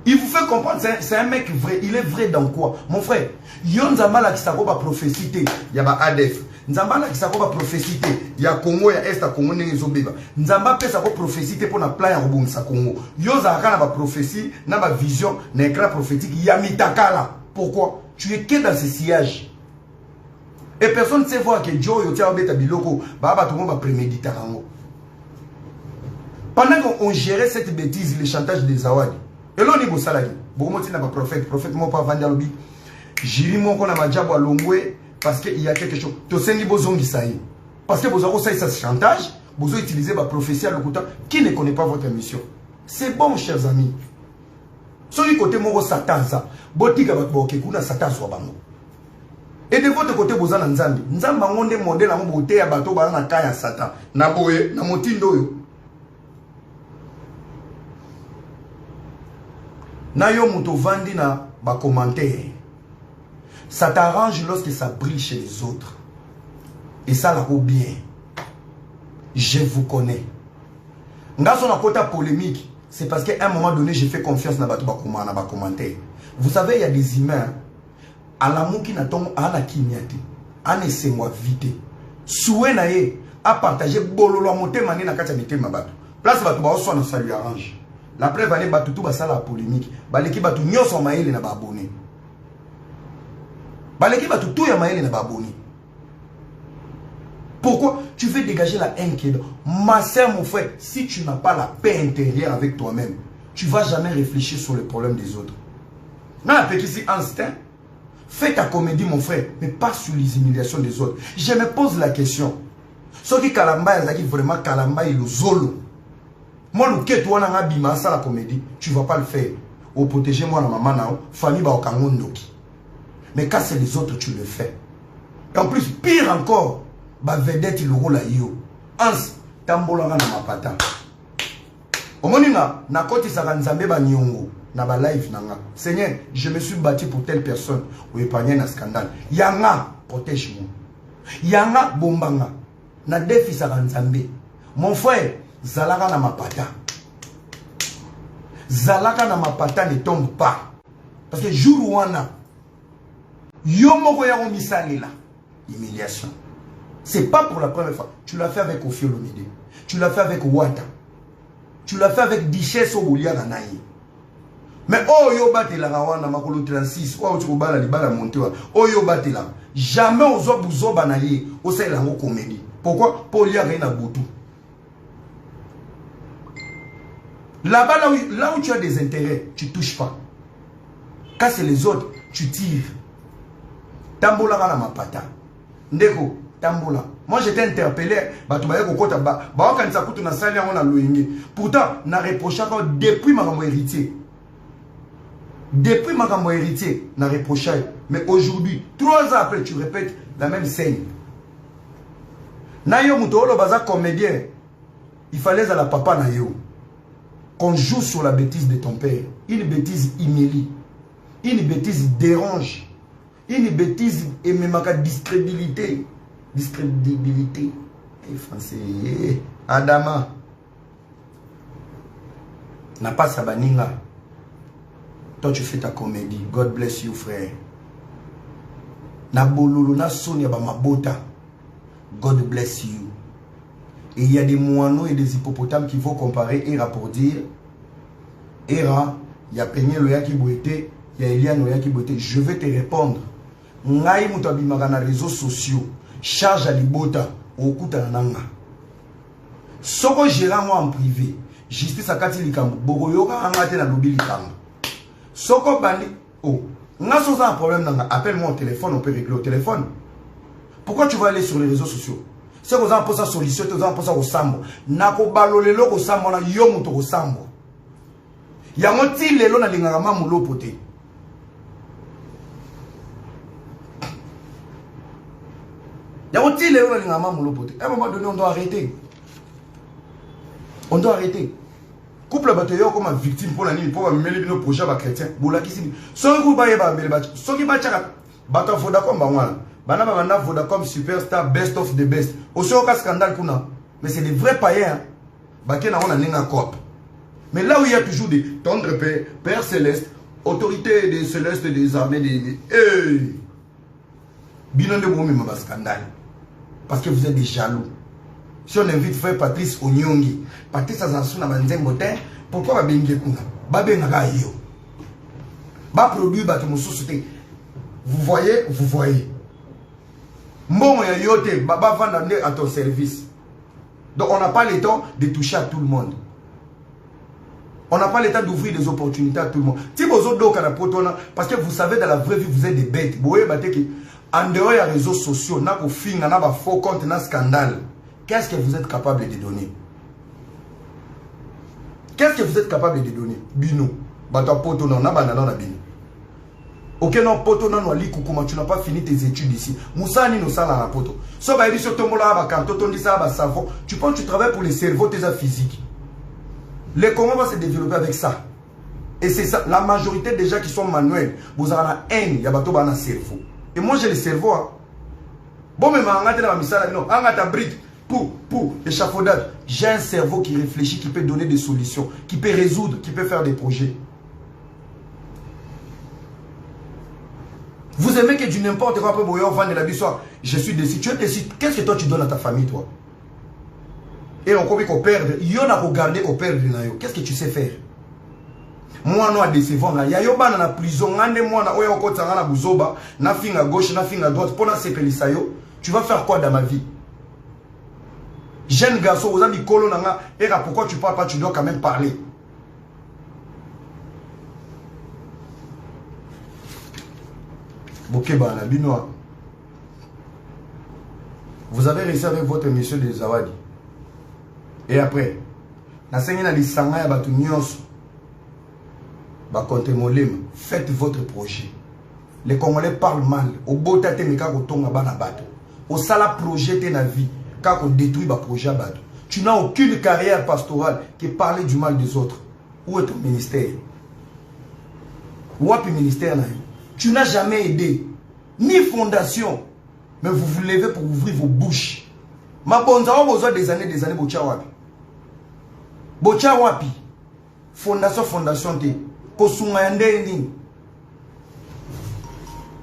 Il vous fait comprendre, c'est un mec vrai. Il est vrai dans quoi? Mon frère, yon Nzambala qui s'appelle prophécité, il y a ADF. Nzambala qui s'appelle prophécité, il y a Congo, il y a Est à Congo, il y a Zobeba. Nzamba peut s'appelle prophécité pour la plan en sa Congo. Yon Zaka n'a pas prophétie, n'a pas vision, n'a écran prophétique, il y a Mitakala. Pourquoi? Tu es que dans ce sillage. Et personne ne sait voir que Joe Yotia Obeta Biloko, Baba tout le monde va préméditer. Pendant qu'on gérait cette bêtise, le chantage des Zawadi. Et là, on est au salarié. Beaucoup de prophète moi pas vendre lobby. Jiri mon qu'on a majabo à Longwe parce qu'il y a quelque chose. To sengi bozongi saï. Parce que vous avez ça chantage, vous avez utilisé ma prophétie à l'okuta qui ne connaît pas votre mission. C'est bon, chers amis. Sur le côté mon Satan ça, botika batboke kuna Satan soit bango. Et de votre côté vous avez Nzambi. Nzamba ngonde modèle en beauté à bateau bana kaya Satan. Na boye na motindo yo. Na yo muto vandi na ba commentaire. Ça t'arrange lorsque ça brille chez les autres. Et ça la vaut bien. Je vous connais. Dans son côté polémique, c'est parce qu'à un moment donné, j'ai fait confiance dans ba commentaire. Vous savez, il y a des humains à l'amour qui n'attend à la kinyate. À essayer moi vite. Souhait naé à partager bololo monter mané na kata mité mabatu. Place batu ba so na ça lui arrange. La preuve allait battre tout ça la polémique. Baleki batu nyoso maele na ba abonné. Baleki batu tout ya maele na ba abonné. Pourquoi tu veux dégager la haine qui est là? Ma soeur, mon frère, si tu n'as pas la paix intérieure avec toi-même, tu ne vas jamais réfléchir sur les problèmes des autres. Dans un petit instinct, fais ta comédie, mon frère, mais pas sur les humiliations des autres. Je me pose la question. Ceux qui kalamba, ils vraiment kalamba et le zolo. Moi, le que toi, n'a bima ça la comédie, tu ne vas pas le faire. Au protéger moi, la maman, famille, ba okangondoki. Mais quand c'est les autres, tu le fais. Et en plus, pire encore, bah vedette le rôle à yo. Ans, tambolanga na mapata. Omoninga na koti sa nzambe ba nyongo na ba live nanga. Seigneur, je me suis battu pour telle personne ou épargner na scandale. Yanga protège-moi. Yanga bombanga na défi sa nzambe. Mon frère, zalaka na mapata. Zalaka na mapata ne tombe pas. Parce que jour wana yo moko ya komisalela humiliation. C'est pas pour la première fois. Tu l'as fait avec Ofiolomide. Tu l'as fait avec Wata. Tu l'as fait avec Dichesse Obolia Nanaï. Mais oh yo batela wana makolo 36 ou tu bala libala monter oh yo batela jamais ozo buzo banaye o sait la comédie. Pourquoi? Pour lire rien à Boutou. Là-bas, là où tu as des intérêts, tu ne touches pas. Quand c'est les autres, tu tires. Tambola na mapata. Ndeko, tambola. Moi j'étais interpellé. Pourtant, na reproché depuis ma maman héritier. Depuis ma maman héritier, na reproché. Mais aujourd'hui, 3 ans après, tu répètes la même scène. Nayo Moutolo Baza comédien. Il fallait à la papa Nayo. Qu'on joue sur la bêtise de ton père. Une bêtise humilie. Une bêtise dérange. Une bêtise et même à discrédibilité. Discrédibilité. Et français. Adama. N'a pas sabaninga. Toi tu fais ta comédie. God bless you frère. Na bololo na sonia ba mabota. God bless you. Et il y a des moineaux et des hippopotames qui vont comparer Era pour dire Era, il y a Peigné Loya qui boité, il y a Eliane Loya qui boité. Je vais te répondre. Ngai mutabimaka na réseaux sociaux. Charge à libota au kutananga. Soko gérant moi en privé. Justice à Kati Likambo. Boroyoka angate na lobi Likambo. Soko bandi. Oh. Nga soza un problème nanga. Appelle-moi au téléphone, on peut régler au téléphone. Pourquoi tu vas aller sur les réseaux sociaux? C'est que vous avez posé solution, vous avez posé au sambo. Nako balolelo au sambo na yomuto au sambo. Yamoti lelo na lingama mulo pote. Yamoti lelo na lingama mulo pote. À un moment donné, on doit arrêter. On doit arrêter. Couple bataillon comme victime pour la nuit pour mêler nos projets à chrétiens. Boula qui s'y. Ceux qui baillent ba mêler bat. Ceux qui battent bataillon Vodacom ba wana. Banana Banana Vodacom superstar best of the best. Aussi aucun scandale kuna. Mais c'est des vrais païens. Baké na on a nenga cop. Mais là où il y a toujours des tendres pères, Père Céleste, autorité des célestes des armées des. Hey! Bilan de Boumi ma scandale. Parce que vous êtes des jaloux. Si on invite frère Patrice Onyongi, Patrice Azansouna Banzembotin, pourquoi va bengue kuna? Ba benga yo. Ba produit ba tout société. Vous voyez, vous voyez. Mon yote, baba va d'amener à ton service. Donc on n'a pas le temps de toucher à tout le monde. On n'a pas le temps d'ouvrir des opportunités à tout le monde. Si vous êtes parce que vous savez dans la vraie vie vous êtes des bêtes. Vous voyez en dehors des réseaux sociaux, n'a pas fin, n'a pas faux compte, n'a scandale. Qu'est-ce que vous êtes capable de donner? Qu'est-ce que vous êtes capable de donner? Bino, bato poto non, n'a pas na bino. Ok non poto non wali kukuma, tu n'as pas fini tes études ici. Moussa ni no sala na poto. So ba edi so tombola ba kanto tondi sa ba savon. Tu penses que tu travailles pour les cerveaux tes physiques. Le Congo va se développer avec ça. Et c'est ça, la majorité des gens qui sont manuels, vous avez la haine, il y a bateau dans le cerveau. Et moi j'ai le cerveau. Hein. Bon mais mangate na misala non, angata brique pour échafaudage. J'ai un cerveau qui réfléchit, qui peut donner des solutions, qui peut résoudre, qui peut faire des projets. Vous aimez que du n'importe quoi pour vous vendre la bissoire. Je suis déçu. Tu es déçu. Qu'est-ce que toi tu donnes à ta famille, toi? Et on commence qu'on perd. Il y en a regardé qu'on perd. Qu'est-ce que tu sais faire? Moi, non, à décevoir. Il y a yoba dans la prison. Moi, na oya okota na buzoba. Na finga gauche, na finga droite. Pour na sepelisayo. Tu vas faire quoi dans ma vie? Jeune garçon, vous avez dit kolo nanga. Et là, pourquoi tu parles pas? Tu dois quand même parler. Bokeba na binoa. Vous avez réussi avec votre monsieur de Zawadi. Et après, na sengi na lisanga ya batu nyonso. Ba konte molema, faites votre projet. Les Congolais parlent mal. Au beau tate meka ko tonga bana bato. Au sala projet te na vie, ka ko détruit ba projet bato. Tu n'as aucune carrière pastorale qui parle du mal des autres. Où est ton ministère? Où est ton ministère? Tu n'as jamais aidé. Ni fondation. Mais vous vous levez pour ouvrir vos bouches. Ma bonne, ça a besoin des années, Bocha Wapi. Bocha Wapi. Fondation te. Kosunga Ndeni.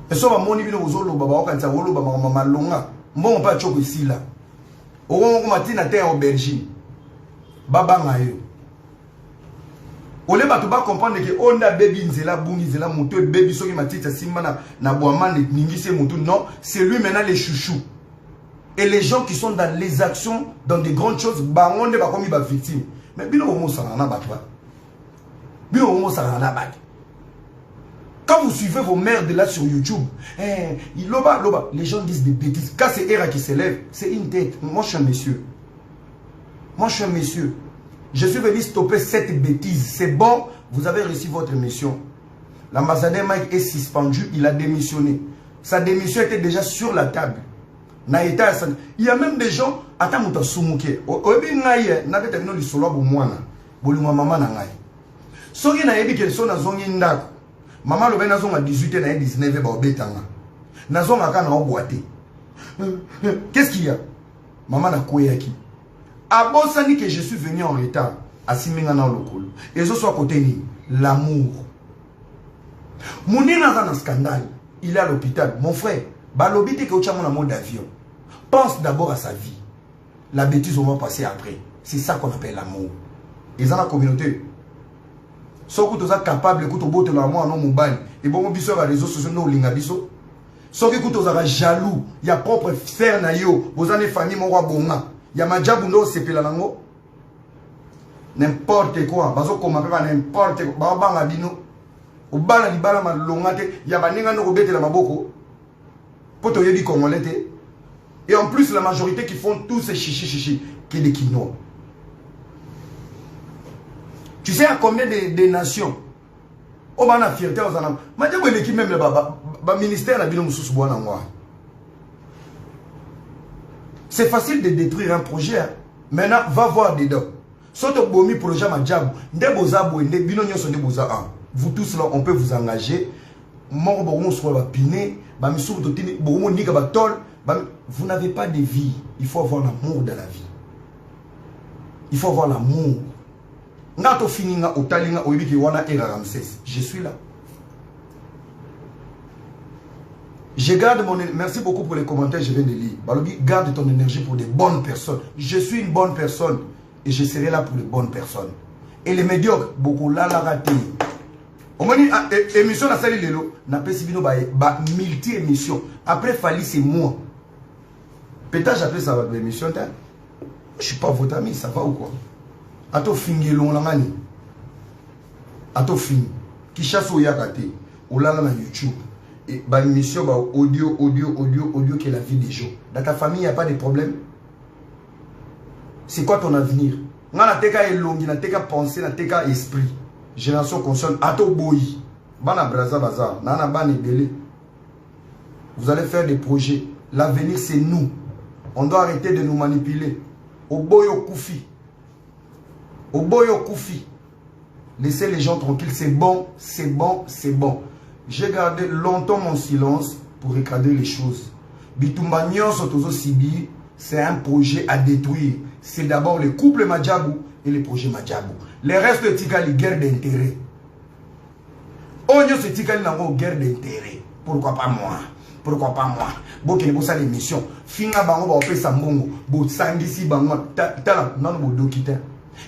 Et ça va mon niveau aux olo baba quand ça olo baba mama longa. Mbon pas choko ici là. On matin à terre aubergine. Baba ngayo. Ole bato ba comprendre que on a baby nzela bungi nzela moto baby soki matita simba na boaman ningise moto non, c'est lui maintenant les chouchous. Et les gens qui sont dans les actions dans des grandes choses ba onde ba komi ba victime. Mais bino homo sarana batwa. Bino homo sarana bat. Quand vous suivez vos merdes là sur YouTube, les gens disent des bêtises. Quand c'est Era qui s'élève, c'est une tête. Moi je suis un monsieur. Moi je suis un monsieur. Je suis venu stopper cette bêtise. C'est bon, vous avez reçu votre mission. L'ambassadeur Mike est suspendu, il a démissionné. Sa démission était déjà sur la table. Il y a même des gens, attends, je suis soumouké. Maman le ben à 18 et 19 qu'est-ce qu'il y a? Maman n'a quoi qui? A bon sani que je suis venu en retard à Simingana Lokolo. Et ce soit côté ni l'amour. Mouni dans un scandale, il est à l'hôpital. Mon frère, balobité que tu as mon amour d'avion. Pense d'abord à sa vie. La bêtise on va passer après. C'est ça qu'on appelle l'amour. Et dans la communauté. So que tu es capable de écouter l'amour en mobile. Et bon, biso sur les réseaux sociaux, nous linga biso. So que tu es jaloux, il y a propre frère na yo, vous avez famille mon roi bonga. Il y a majabu no sepela nango. N'importe quoi, bazo koma pe n'importe quoi. Ba banga bino. O bala di bala malonga te, ya baninga no robete la maboko. Poto yebi congolais te. Et en plus la majorité qui font tous ces chichi qui des Quinois. Tu sais à combien de nations on a fierté aux anam. Majabu l'équipe même le ba ministère la bino mususu bwana ngwa. C'est facile de détruire un projet. Hein. Maintenant, va voir dedans. Soto bomi projet Madjabou. Vous tous là, on peut vous engager. Vous n'avez pas de vie. Il faut avoir l'amour dans la vie. Il faut avoir l'amour. Je suis là. Je garde mon énergie. Merci beaucoup pour les commentaires, je viens de lire. Balobi, garde ton énergie pour des bonnes personnes. Je suis une bonne personne et je serai là pour les bonnes personnes. Et les médiocres, beaucoup là la raté. On m'a dit, émission la salle Lelo, n'a pas si multi-émission. Après, Fali, c'est moi. Peut-être j'appelle ça votre émission. Je ne suis pas votre ami, ça va ou quoi? Ato fingi long la mani. Ato fingi. Qui chasse au yakate. Ou là na YouTube. Et bah mission bah audio qui est la vie des gens. Dans ta famille, il n'y a pas de problème. C'est quoi ton avenir? On a teka elongi, na teka pensée, na teka esprit. Génération consciente, ato boyi. Bana braza bazar, nana bani belé. Vous allez faire des projets. L'avenir c'est nous. On doit arrêter de nous manipuler. Oboyo Koufi. Oboyo Koufi. Laissez les gens tranquilles, c'est bon, c'est bon, c'est bon. J'ai gardé longtemps mon silence pour regarder les choses. Bitumba Nyonso Tozo Sibi, c'est un projet à détruire. C'est d'abord le couple Madjabou et le projet Madjabou. Les restes de Tikali, guerre d'intérêt. Onyo se Tikali nango guerre d'intérêt. Pourquoi pas moi? Pourquoi pas moi? Bokene bosa l'émission. Finga bango ba opesa mbongo. Bo sangisi bango. Tala non bo dokita.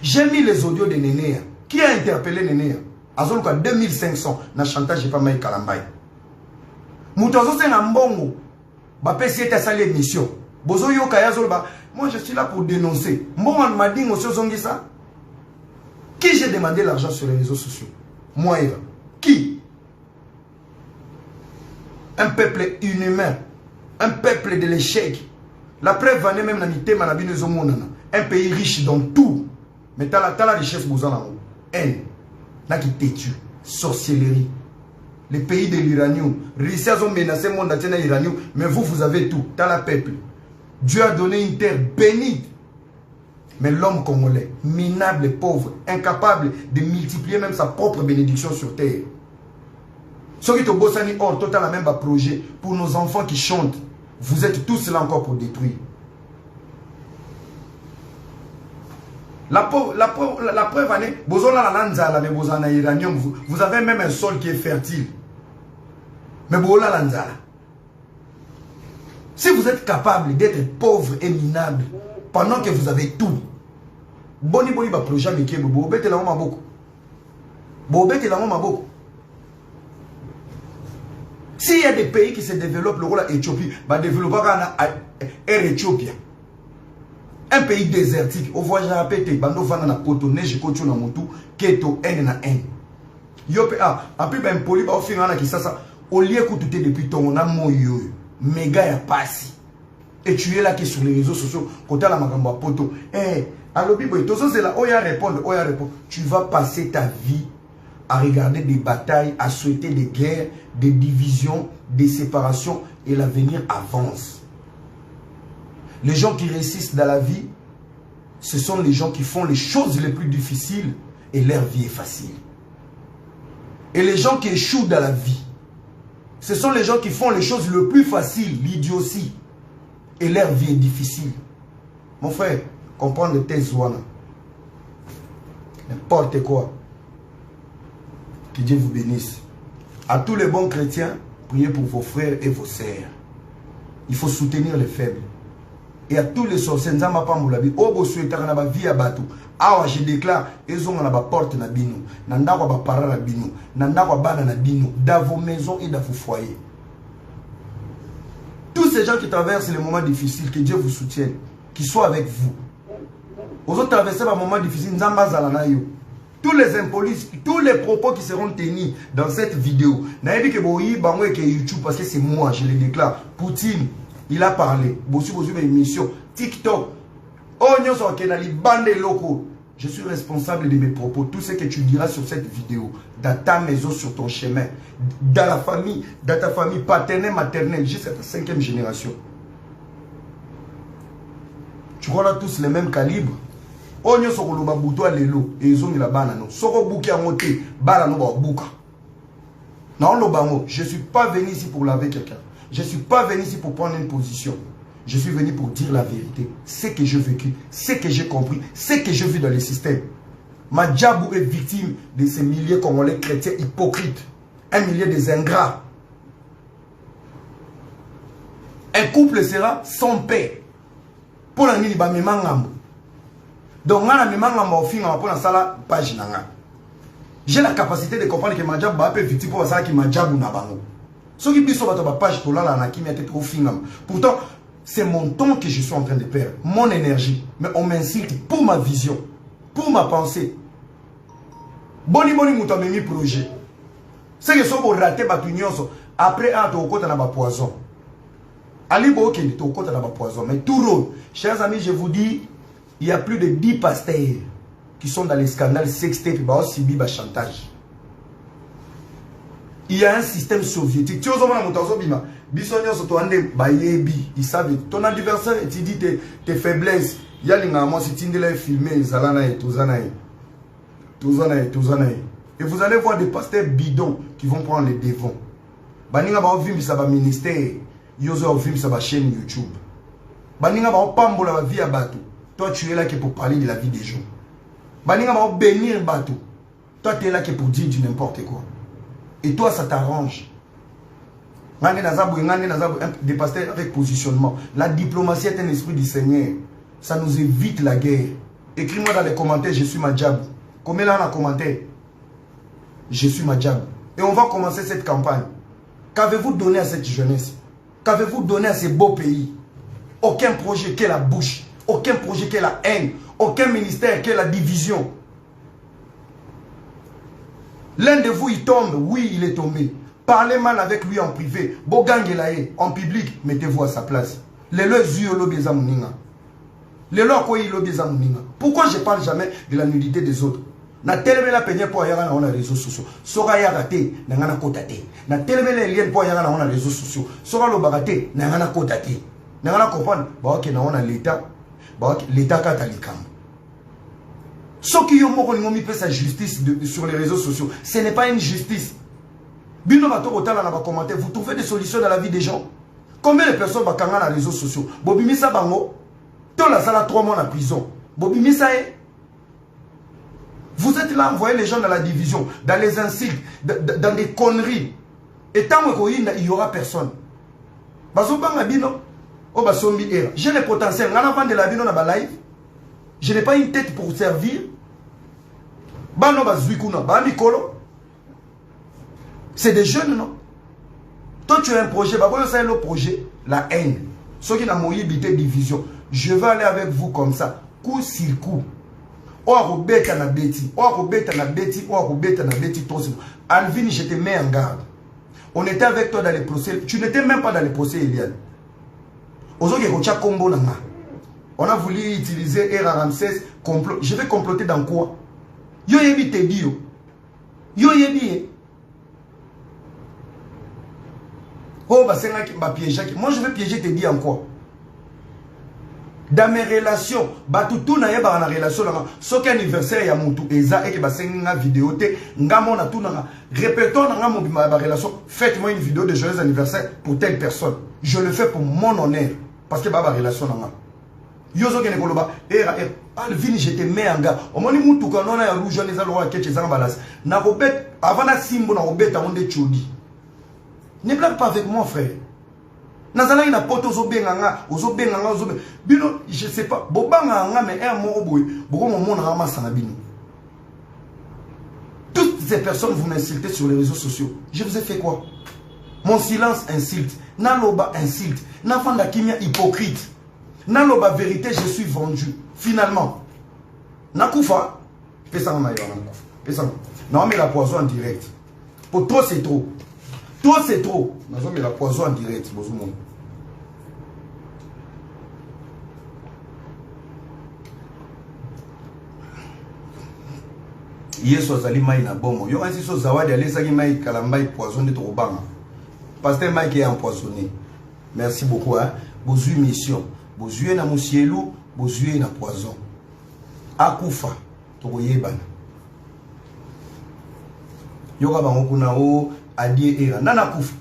J'ai mis les audios de Nénéa. Qui a interpellé Nénéa? Azoluka 2500 na chantage et pas maï kalambay. Moutozo c'est un mbongo. Ba pesi était sa l'émission. Bozo yo kaya zolba. Moi je suis là pour dénoncer. Mbongo m'a dit monsieur Zongisa. Qui j'ai demandé l'argent sur les réseaux sociaux? Moi Eva. Qui? Un peuple inhumain. Un peuple de l'échec. La preuve venait même dans l'ité manabine zomonana. Un pays riche dans tout. Mais t'as la richesse bozana. Haine. N'a qui têtu. Sorcellerie. Les pays de l'uranium. Russie ont menacé le monde entier dans l'uranium. Mais vous avez tout. T'as la peuple. Dieu a donné une terre bénie. Mais l'homme congolais, minable, pauvre, incapable de multiplier même sa propre bénédiction sur terre. Ceux qui ont bossé or total la même projet pour nos enfants qui chantent, vous êtes tous là encore pour détruire. La preuve année, vous avez même un sol qui est fertile. Mais si vous êtes capable d'être pauvre et minable pendant que vous avez tout, boni ba projet mais qui est bobete la maboko. Bobete la maboko. S'il y a des pays qui se développent, le rôle l'Éthiopie va développer l'Éthiopie. Un pays désertique, au voyage à pété, bando vana na poto, neige kocho na mutu, keto, n na n. Yope a, après ben poli ba offrir na qui ça, au lieu que tout est depuis ton na moyo, méga ya passi. Et tu es là qui sur les réseaux sociaux, côté la magamba poto, allo bibo, tout ça c'est là, oya répondre. Tu vas passer ta vie à regarder des batailles, à souhaiter des guerres, des divisions, des séparations, et l'avenir avance. Les gens qui réussissent dans la vie, ce sont les gens qui font les choses les plus difficiles et leur vie est facile. Et les gens qui échouent dans la vie, ce sont les gens qui font les choses les plus faciles, l'idiotie, et leur vie est difficile. Mon frère, comprendre le texte n'importe quoi. Que Dieu vous bénisse. À tous les bons chrétiens, priez pour vos frères et vos sœurs. Il faut soutenir les faibles. Et à tous les sorciers, je déclare, ils ont la porte na bino, dans vos maisons et dans vos foyers. Tous ces gens qui traversent les moments difficiles, que Dieu vous soutienne, qu'ils soient avec vous. Aux autres traverser les moments difficiles, tous les impolices, tous les propos qui seront tenus dans cette vidéo, YouTube, parce que c'est moi, je le déclare, Poutine. Il a parlé. Émission. TikTok. Je suis responsable de mes propos. Tout ce que tu diras sur cette vidéo, dans ta maison, sur ton chemin, dans la famille, dans ta famille paternelle, maternelle, jusqu'à ta 5e génération. Tu vois là tous les mêmes calibres. Je ne suis pas venu ici pour laver quelqu'un. Je ne suis pas venu ici pour prendre une position. Je suis venu pour dire la vérité. Ce que j'ai vécu, ce que j'ai compris, ce que j'ai vu dans le système. Madjabou est victime de ces milliers Congolais chrétiens hypocrites. Un millier des ingrats. Un couple sera sans paix. Pour la nuit, il va me mangambo. Donc, on a me page. J'ai la capacité de comprendre que Madjabou est victime pour ça qui Madjabou n'a pas. Pourtant, c'est mon temps que je suis en train de perdre, mon énergie. Mais on m'insulte pour ma vision, pour ma pensée. Boni mouta memi projet. C'est que si vous ratez ma après un tour na poison. Ali Boke dit tour na poison. Mais tout rôle, chers amis, je vous dis, il y a plus de 10 pasteurs qui sont dans les scandales sextape, sibi chantage. Il y a un système soviétique. Tu ils savent. Ton adversaire, tu dis tes faiblesses. Il y a les gens qui sont filmés. Et vous allez voir des pasteurs bidons qui vont prendre les devants. Baninga ba vim sa ba ministère, yozo vim sa ba chaîne YouTube. Baninga ba pambola ba vie à bateau. Toi tu es là que pour parler de la vie des gens. Baninga ba bénir bateau. Toi tu es là que pour dire du n'importe quoi. Et toi, ça t'arrange. Des pasteurs avec positionnement. La diplomatie est un esprit du Seigneur. Ça nous évite la guerre. Écris-moi dans les commentaires, je suis Madjabou. Combien là en commentaire? Je suis Madjabou. Et on va commencer cette campagne. Qu'avez-vous donné à cette jeunesse? Qu'avez-vous donné à ces beaux pays? Aucun projet qui est la bouche. Aucun projet qui est la haine. Aucun ministère qui est la division. L'un de vous, il tombe. Oui, il est tombé. Parlez mal avec lui en privé. Bogangelaye, en public, mettez-vous à sa place. Pourquoi je ne parle jamais de la nudité des autres? Na teleme la peñe pour yara na réseaux sociaux. Sora yagate na ngana kotate. Na teleme les liens pour yara na réseaux sociaux. Sora lo bagate na ngana kotate. Na ngana comprendre ba ok na on a l'état. Ba ok l'état katalikam. Ce qui ont fait sa justice sur les réseaux sociaux, ce n'est pas une justice. Bino bato otala na ba commenter, vous trouvez des solutions dans la vie des gens? Combien de personnes va kanga na réseaux sociaux? Bobimisa bango, to la sala 3 mois en prison. Bobimisa e. Vous êtes là, vous voyez les gens dans la division, dans les insultes, dans des conneries. Et tant qu'il n'y aura personne. J'ai le potentiel. Je n'ai pas une tête pour servir. C'est des jeunes, non? Toi, tu as un projet. C'est le projet, la haine. Ceux qui n'ont pas de division. Je vais aller avec vous comme ça, coup sur coup. Alvin, je te mets en garde. On était avec toi dans les procès. Tu n'étais même pas dans les procès, Eliane. On a voulu utiliser Era Ramsès. Je vais comploter dans quoi? Yo yebi te dit yo. Yo yebi. Oh, bah c'est là qui m'a piégé. Moi, je vais piéger te dit en quoi? Dans mes relations, tout na yeba na relation là, ce qui anniversaire ya mutu eza et que ba senga vidéo te ngamo na tout na répétons na ngamo ma relation, faites-moi une vidéo de joyeux anniversaire pour telle personne. Je le fais pour mon honneur parce que ba relation na nga. Yozo ke ne koloba era Alvin je te mets en garde. O moni mutu kanona ya rouge les aloa keche zanga balas. Na robet avant na simbo na robet ta onde chodi. Ne blague pas avec moi frère. Nazala ina poto ozobenga bino je sais pas bobanga nga mais un mot boy boko mo mona ma sana bino. Toutes ces personnes vous m'insultez sur les réseaux sociaux. Je vous ai fait quoi? Mon silence insulte, naloba insulte, nafanda kimia hypocrite. Naloba vérité, je suis vendu. Finalement. Nakoufa, pesanga mayo nakufa. Pesanga. Non mais la poison en direct. Pour trop c'est trop. Toi c'est trop. Nous mais la poison en direct, bozumo. Yesu azali mai na bomo. Yo ansi so zawadi alesaki mai kalambai poison de trobanga. Pasteur Mike est empoisonné. Merci beaucoup hein. Bozui mission. Bozui na musielu, bozui na poison. Akufa tokoyebana. Yoka bango kuna o adie era nana kufa.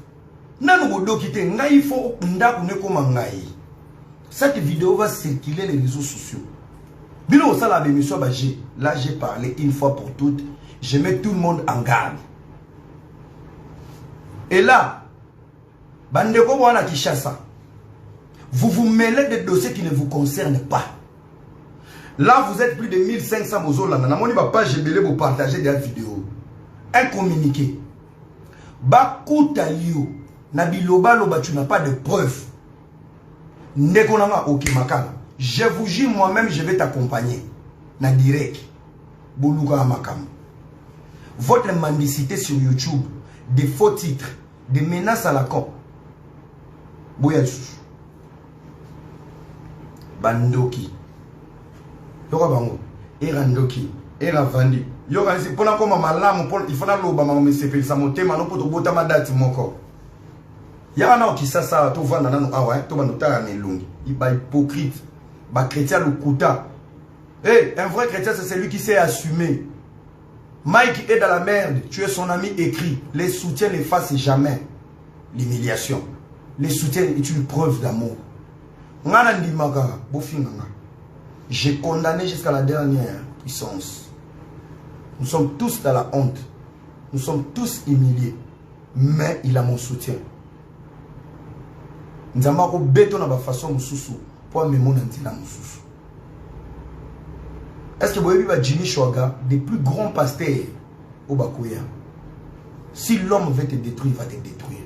Nanu bodoki te ngai fo ndaku ne koma ngai. Cette vidéo va circuler les réseaux sociaux. Bino osala bémission ba j'ai là j'ai parlé une fois pour toutes, je mets tout le monde en garde. Et là bandeko wana Kinshasa, vous vous mêlez des dossiers qui ne vous concernent pas. Là vous êtes plus de 1500 bozolanda. Namoni ba page belé pour partager des vidéos. Un communiqué. Bakuta yo na biloba loba tu n'as pas de preuves. Nekonanga okimakala. Je vous jure moi-même je vais t'accompagner. Na direct. Boluka makam. Votre mendicité sur YouTube, des faux titres, des menaces à la con. Boyatsu. Bandoki. Yoka bango. Erandoki. Eravandi. Yoka si pona koma malamu il faut na loba ma mesepe sa motema no poto bota madati moko. Yana okisasa to vanda nanu awa to banotara nelungi. Iba hypocrite. Ba chrétien le kouta. Hey, un vrai chrétien c'est celui qui sait assumer. Mike est dans la merde, tu es son ami écrit. Les soutiens n'effacent jamais l'humiliation. Les soutiens est une preuve d'amour. J'ai condamné jusqu'à la dernière puissance. Nous sommes tous dans la honte. Nous sommes tous humiliés. Mais il a mon soutien. Nous avons béton de façon pour me montrer. Est-ce que vous avez vu Jimmy Chouaga, des plus grands pasteurs au Bakoya? Si l'homme veut te détruire, il va te détruire.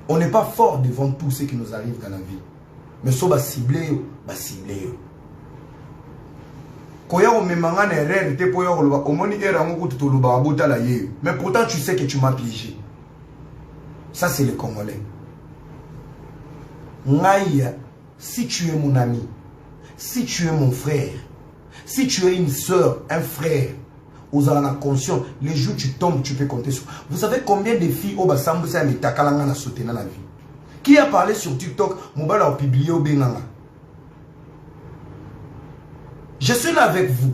On n'est pas fort devant tout ce qui nous arrive dans la vie. Mais si on va cibler, va cibler. Mais pourtant tu sais que tu m'as piégé. Ça c'est le Congolais. Ngaïa, si tu es mon ami, si tu es mon frère, si tu es une soeur, un frère, aux alana conscient, les jours où tu tombes, tu peux compter sur. Vous savez combien de filles au Bassambou ça me takalanga na sauté dans la vie? Qui a parlé sur TikTok, Mobile a publié au Benanga? Je suis là avec vous.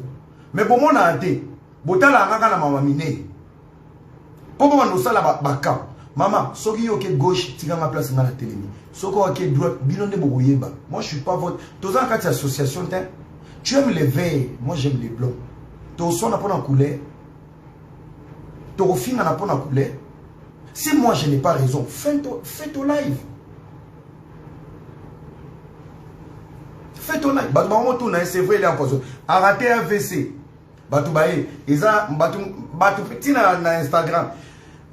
Mais pour moi, on a été. Bota la raka na mama mine. Pourquoi on a ça baka? Maman, soki yo ke gauche, tika ma place dans la télé. Soko ke droite, bilonde bogoyeba. Moi, je suis pas votre. Tous en quatre associations, tu aimes les verts, moi j'aime les blancs. Tous son n'a pas de couleur. Tous fin n'a pas de couleur. Si moi je n'ai pas raison, fais ton live. Fais ton live. C'est vrai, il est en cause. Arrêtez AVC. Batoubaye, Eza, Batou petit na Instagram.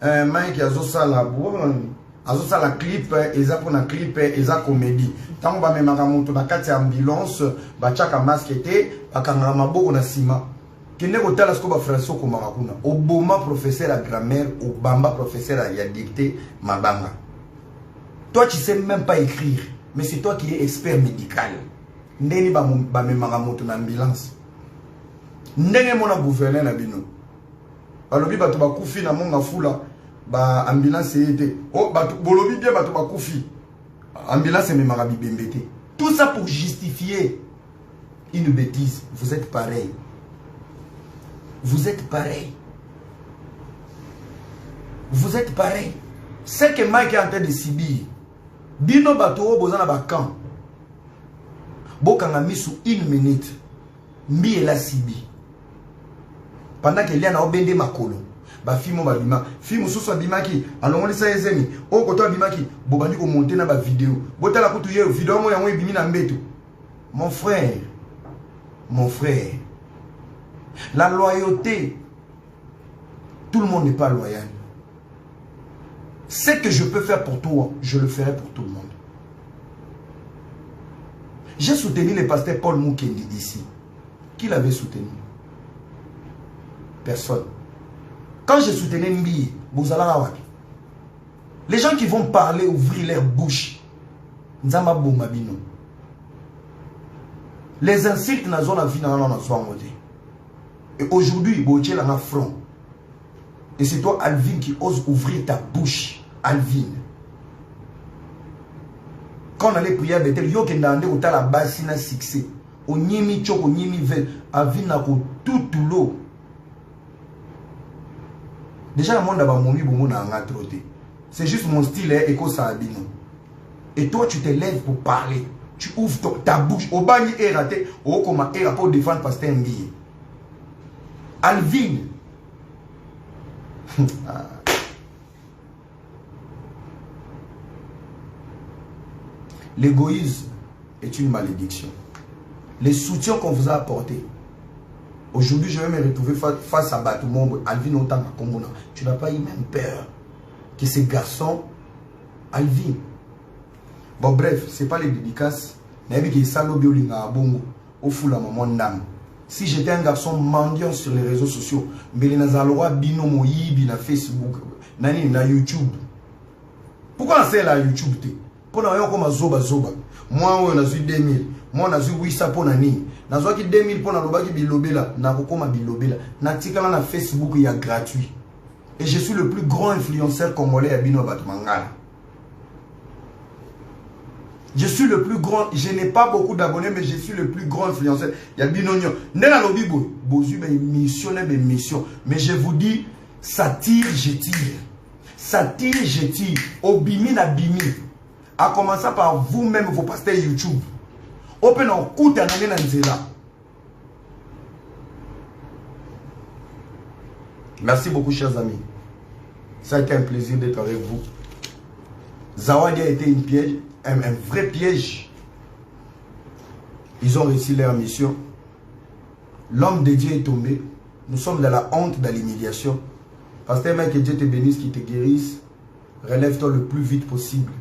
Mike Azosala, Azosala clip, Eza pour na clip, Eza comédie. Tant ba memaka moto na kati ambulance, ba chaka maskete, ba kangama boko na sima. Kene ko tala sko ba François ko makuna. Oboma professeur à grammaire, Obamba professeur à dictée mabanga. Toi tu sais même pas écrire, mais c'est toi qui es expert médical. Ndeni ba memaka moto na ambulance. Ndenge mona gouverner na bino. Balobi bato bakufi na monga fula ba ambulance été. Oh bato bolobi bien bato bakufi. Ambulance me marabi bembete. Tout ça pour justifier une bêtise. Vous êtes pareil. Vous êtes pareil. Vous êtes pareil. C'est que Mike est en train de subir. Bino bato bozana ba camp. Bokanga mi sous 1 minute. Mbi et la sibi. Pendant qu'il y a un bende makolo, ba film ba bima, film sous so bima ki, alongo lisa ezemi, o koto bima ki, bobandi ko monter na ba vidéo. Bota la kutu ye vidéo mo yango bimi na mbeto. Mon frère, la loyauté, tout le monde n'est pas loyal. Ce que je peux faire pour toi, je le ferai pour tout le monde. J'ai soutenu le pasteur Paul Mukendi ici. Qui l'avait soutenu? Personne. Quand je soutenais Mbi, les gens qui vont parler, ouvrir leur bouche, les insultes dans la zone et aujourd'hui, tu es dans front. Et c'est toi, Alvin, qui ose ouvrir ta bouche. Alvin. Quand on allait prier à Bethel, yo kendande ko la base na succès. O nyimi choko nyimi vel, Alvin na ko tout l'eau. Déjà, le monde a momi bomo na nga troté. C'est juste mon style et éco sabino. Et toi, tu te lèves pour parler. Tu ouvres ta bouche. Au bani est raté. Au comment est pour défendre pasteur Mbi. Alvin. L'égoïsme est une malédiction. Les soutiens qu'on vous a apportés. Aujourd'hui, je vais me retrouver face à Batumombo. Alvin autant à Kombona. Tu n'as pas eu même peur que ces garçons. Alvin. Bon, bref, ce n'est pas les dédicaces. Si j'étais un garçon mendiant sur les réseaux sociaux, mais les Nazalora binomo yibi na Facebook, nani na YouTube. Pourquoi on sait la YouTube? Pour nous, comme zoba zoba. Moi, on a eu 2000. Moi, on a eu 800 pour nani. Na zoaki 2000 pour na lobaki bilobela, na kokoma bilobela. Na tikala na Facebook il y a gratuit. Et je suis le plus grand influenceur congolais à Bino Batmangala. Je suis le plus grand, je n'ai pas beaucoup d'abonnés, mais je suis le plus grand influenceur. Il y a Binonio. Nena lobi bozu be mission be mission. Mais je vous dis, ça tire, je tire. Ça tire, je tire. Obimi na bimi. A commencer par vous-même vos pasteurs YouTube. Open en coup à Nzela. Merci beaucoup, chers amis. Ça a été un plaisir d'être avec vous. Zawadi a été une piège, un vrai piège. Ils ont réussi leur mission. L'homme de Dieu est tombé. Nous sommes dans la honte, dans l'humiliation. Pasteur, que Dieu te bénisse, qu'il te guérisse. Relève-toi le plus vite possible.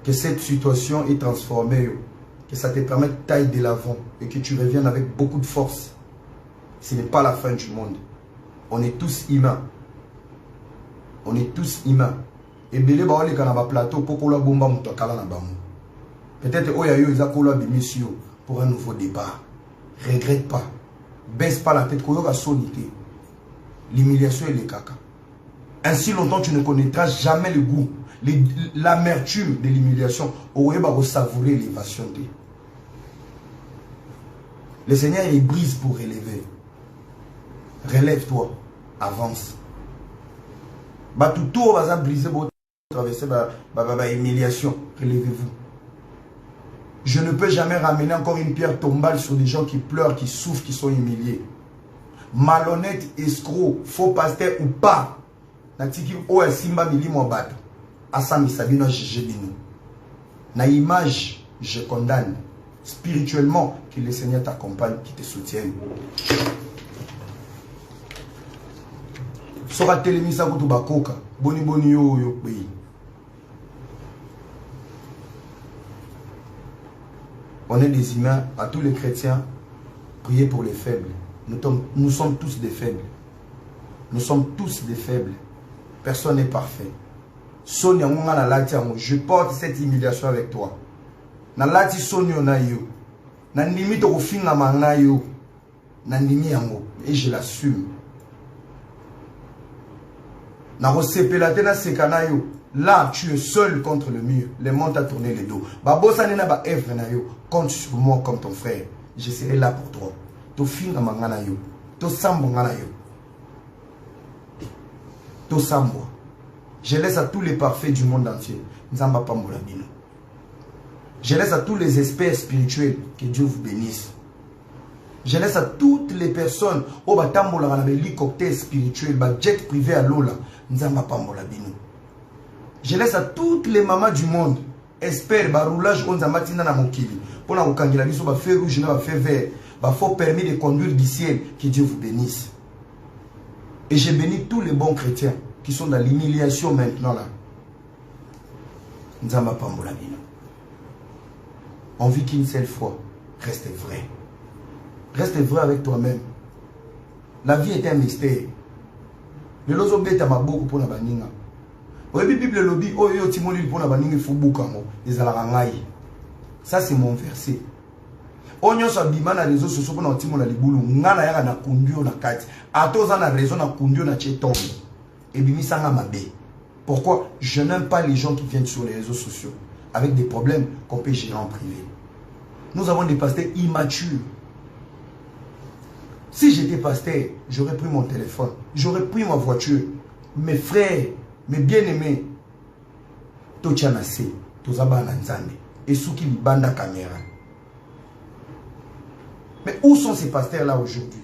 Que cette situation est transformée. Que ça te permette d'aller de l'avant. Et que tu reviennes avec beaucoup de force. Ce n'est pas la fin du monde. On est tous humains. On est tous humains. Et belé ba ole kana ba plateau pour kola bomba mutokala na bamu. Peut-être oya yo izakola bimisio pour un nouveau départ. Regrette pas. Baisse pas la tête koyoka sonité. L'humiliation et le caca. Ainsi longtemps tu ne connaîtras jamais le goût, l'amertume de l'humiliation. Oye ba savourer l'évasion. Le Seigneur, il brise pour relever. Relève-toi. Avance. Tout tour va briser pour traverser la humiliation. Relevez-vous. Je ne peux jamais ramener encore une pierre tombale sur des gens qui pleurent, qui souffrent, qui sont humiliés. Malhonnête, escroc, faux pasteur ou pas. Natiki o simba milimo bato. Asami sabino jejebino. Na image, je condamne. Spirituellement, que le Seigneur t'accompagne, qui te soutienne. Sora telemisa kutu bakoka. Boni boni yo yo pays. On est des humains, à tous les chrétiens, priez pour les faibles. Nous sommes tous des faibles. Nous sommes tous des faibles. Personne n'est parfait. Sonia, je porte cette humiliation avec toi. Na lati Sonia na yo. Na limite au fin na yo. Na nimi yango. Et je l'assume. Na rosepelate na sekana yo. Là, tu es seul contre le mur. Le monde t'a tourné le dos. Babosa nena ba evre na yo. Compte sur moi comme ton frère. Je serai là pour toi. To fin na mangana yo. To sambo ngana yo. To sambo. Je laisse à tous les parfaits du monde entier. Nzamba pambola bino. Je laisse à tous les experts spirituels. Que Dieu vous bénisse. Je laisse à toutes les personnes. Au batambola ngana hélicoptère spirituel. Ba jet privé à Lola. Nzamba pambola bino. Je laisse à toutes les mamans du monde, espèrent, bah roulage on zamatina na mokili, pour la okangila biso ba feu rouge na ba feu vert, bah faut permis de conduire du ciel, que Dieu vous bénisse. Et je bénis tous les bons chrétiens qui sont dans l'humiliation maintenant là. Nzamba pambola bino. On vit qu'une seule fois, reste vrai. Reste vrai avec toi-même. La vie est un mystère. Le lozo beta maboko pour na baninga. Oui, Bible lobby, oh yo timoli pour la baningi fubuka mo, ça c'est mon verset. Onyo sa bima na réseaux sociaux pour na timola libulu, ngana yaka na kundio na kati. Atoza na raison na kundio na chetombe. Et bimi sanga mabe. Pourquoi? Je n'aime pas les gens qui viennent sur les réseaux sociaux avec des problèmes qu'on peut gérer en privé. Nous avons des pasteurs immatures. Si j'étais pasteur, j'aurais pris mon téléphone, j'aurais pris ma voiture, mes frères, mes bien-aimés, Tochanase, Tozaba Nanzande, et Souki Banda Caméra. Mais où sont ces pasteurs-là aujourd'hui?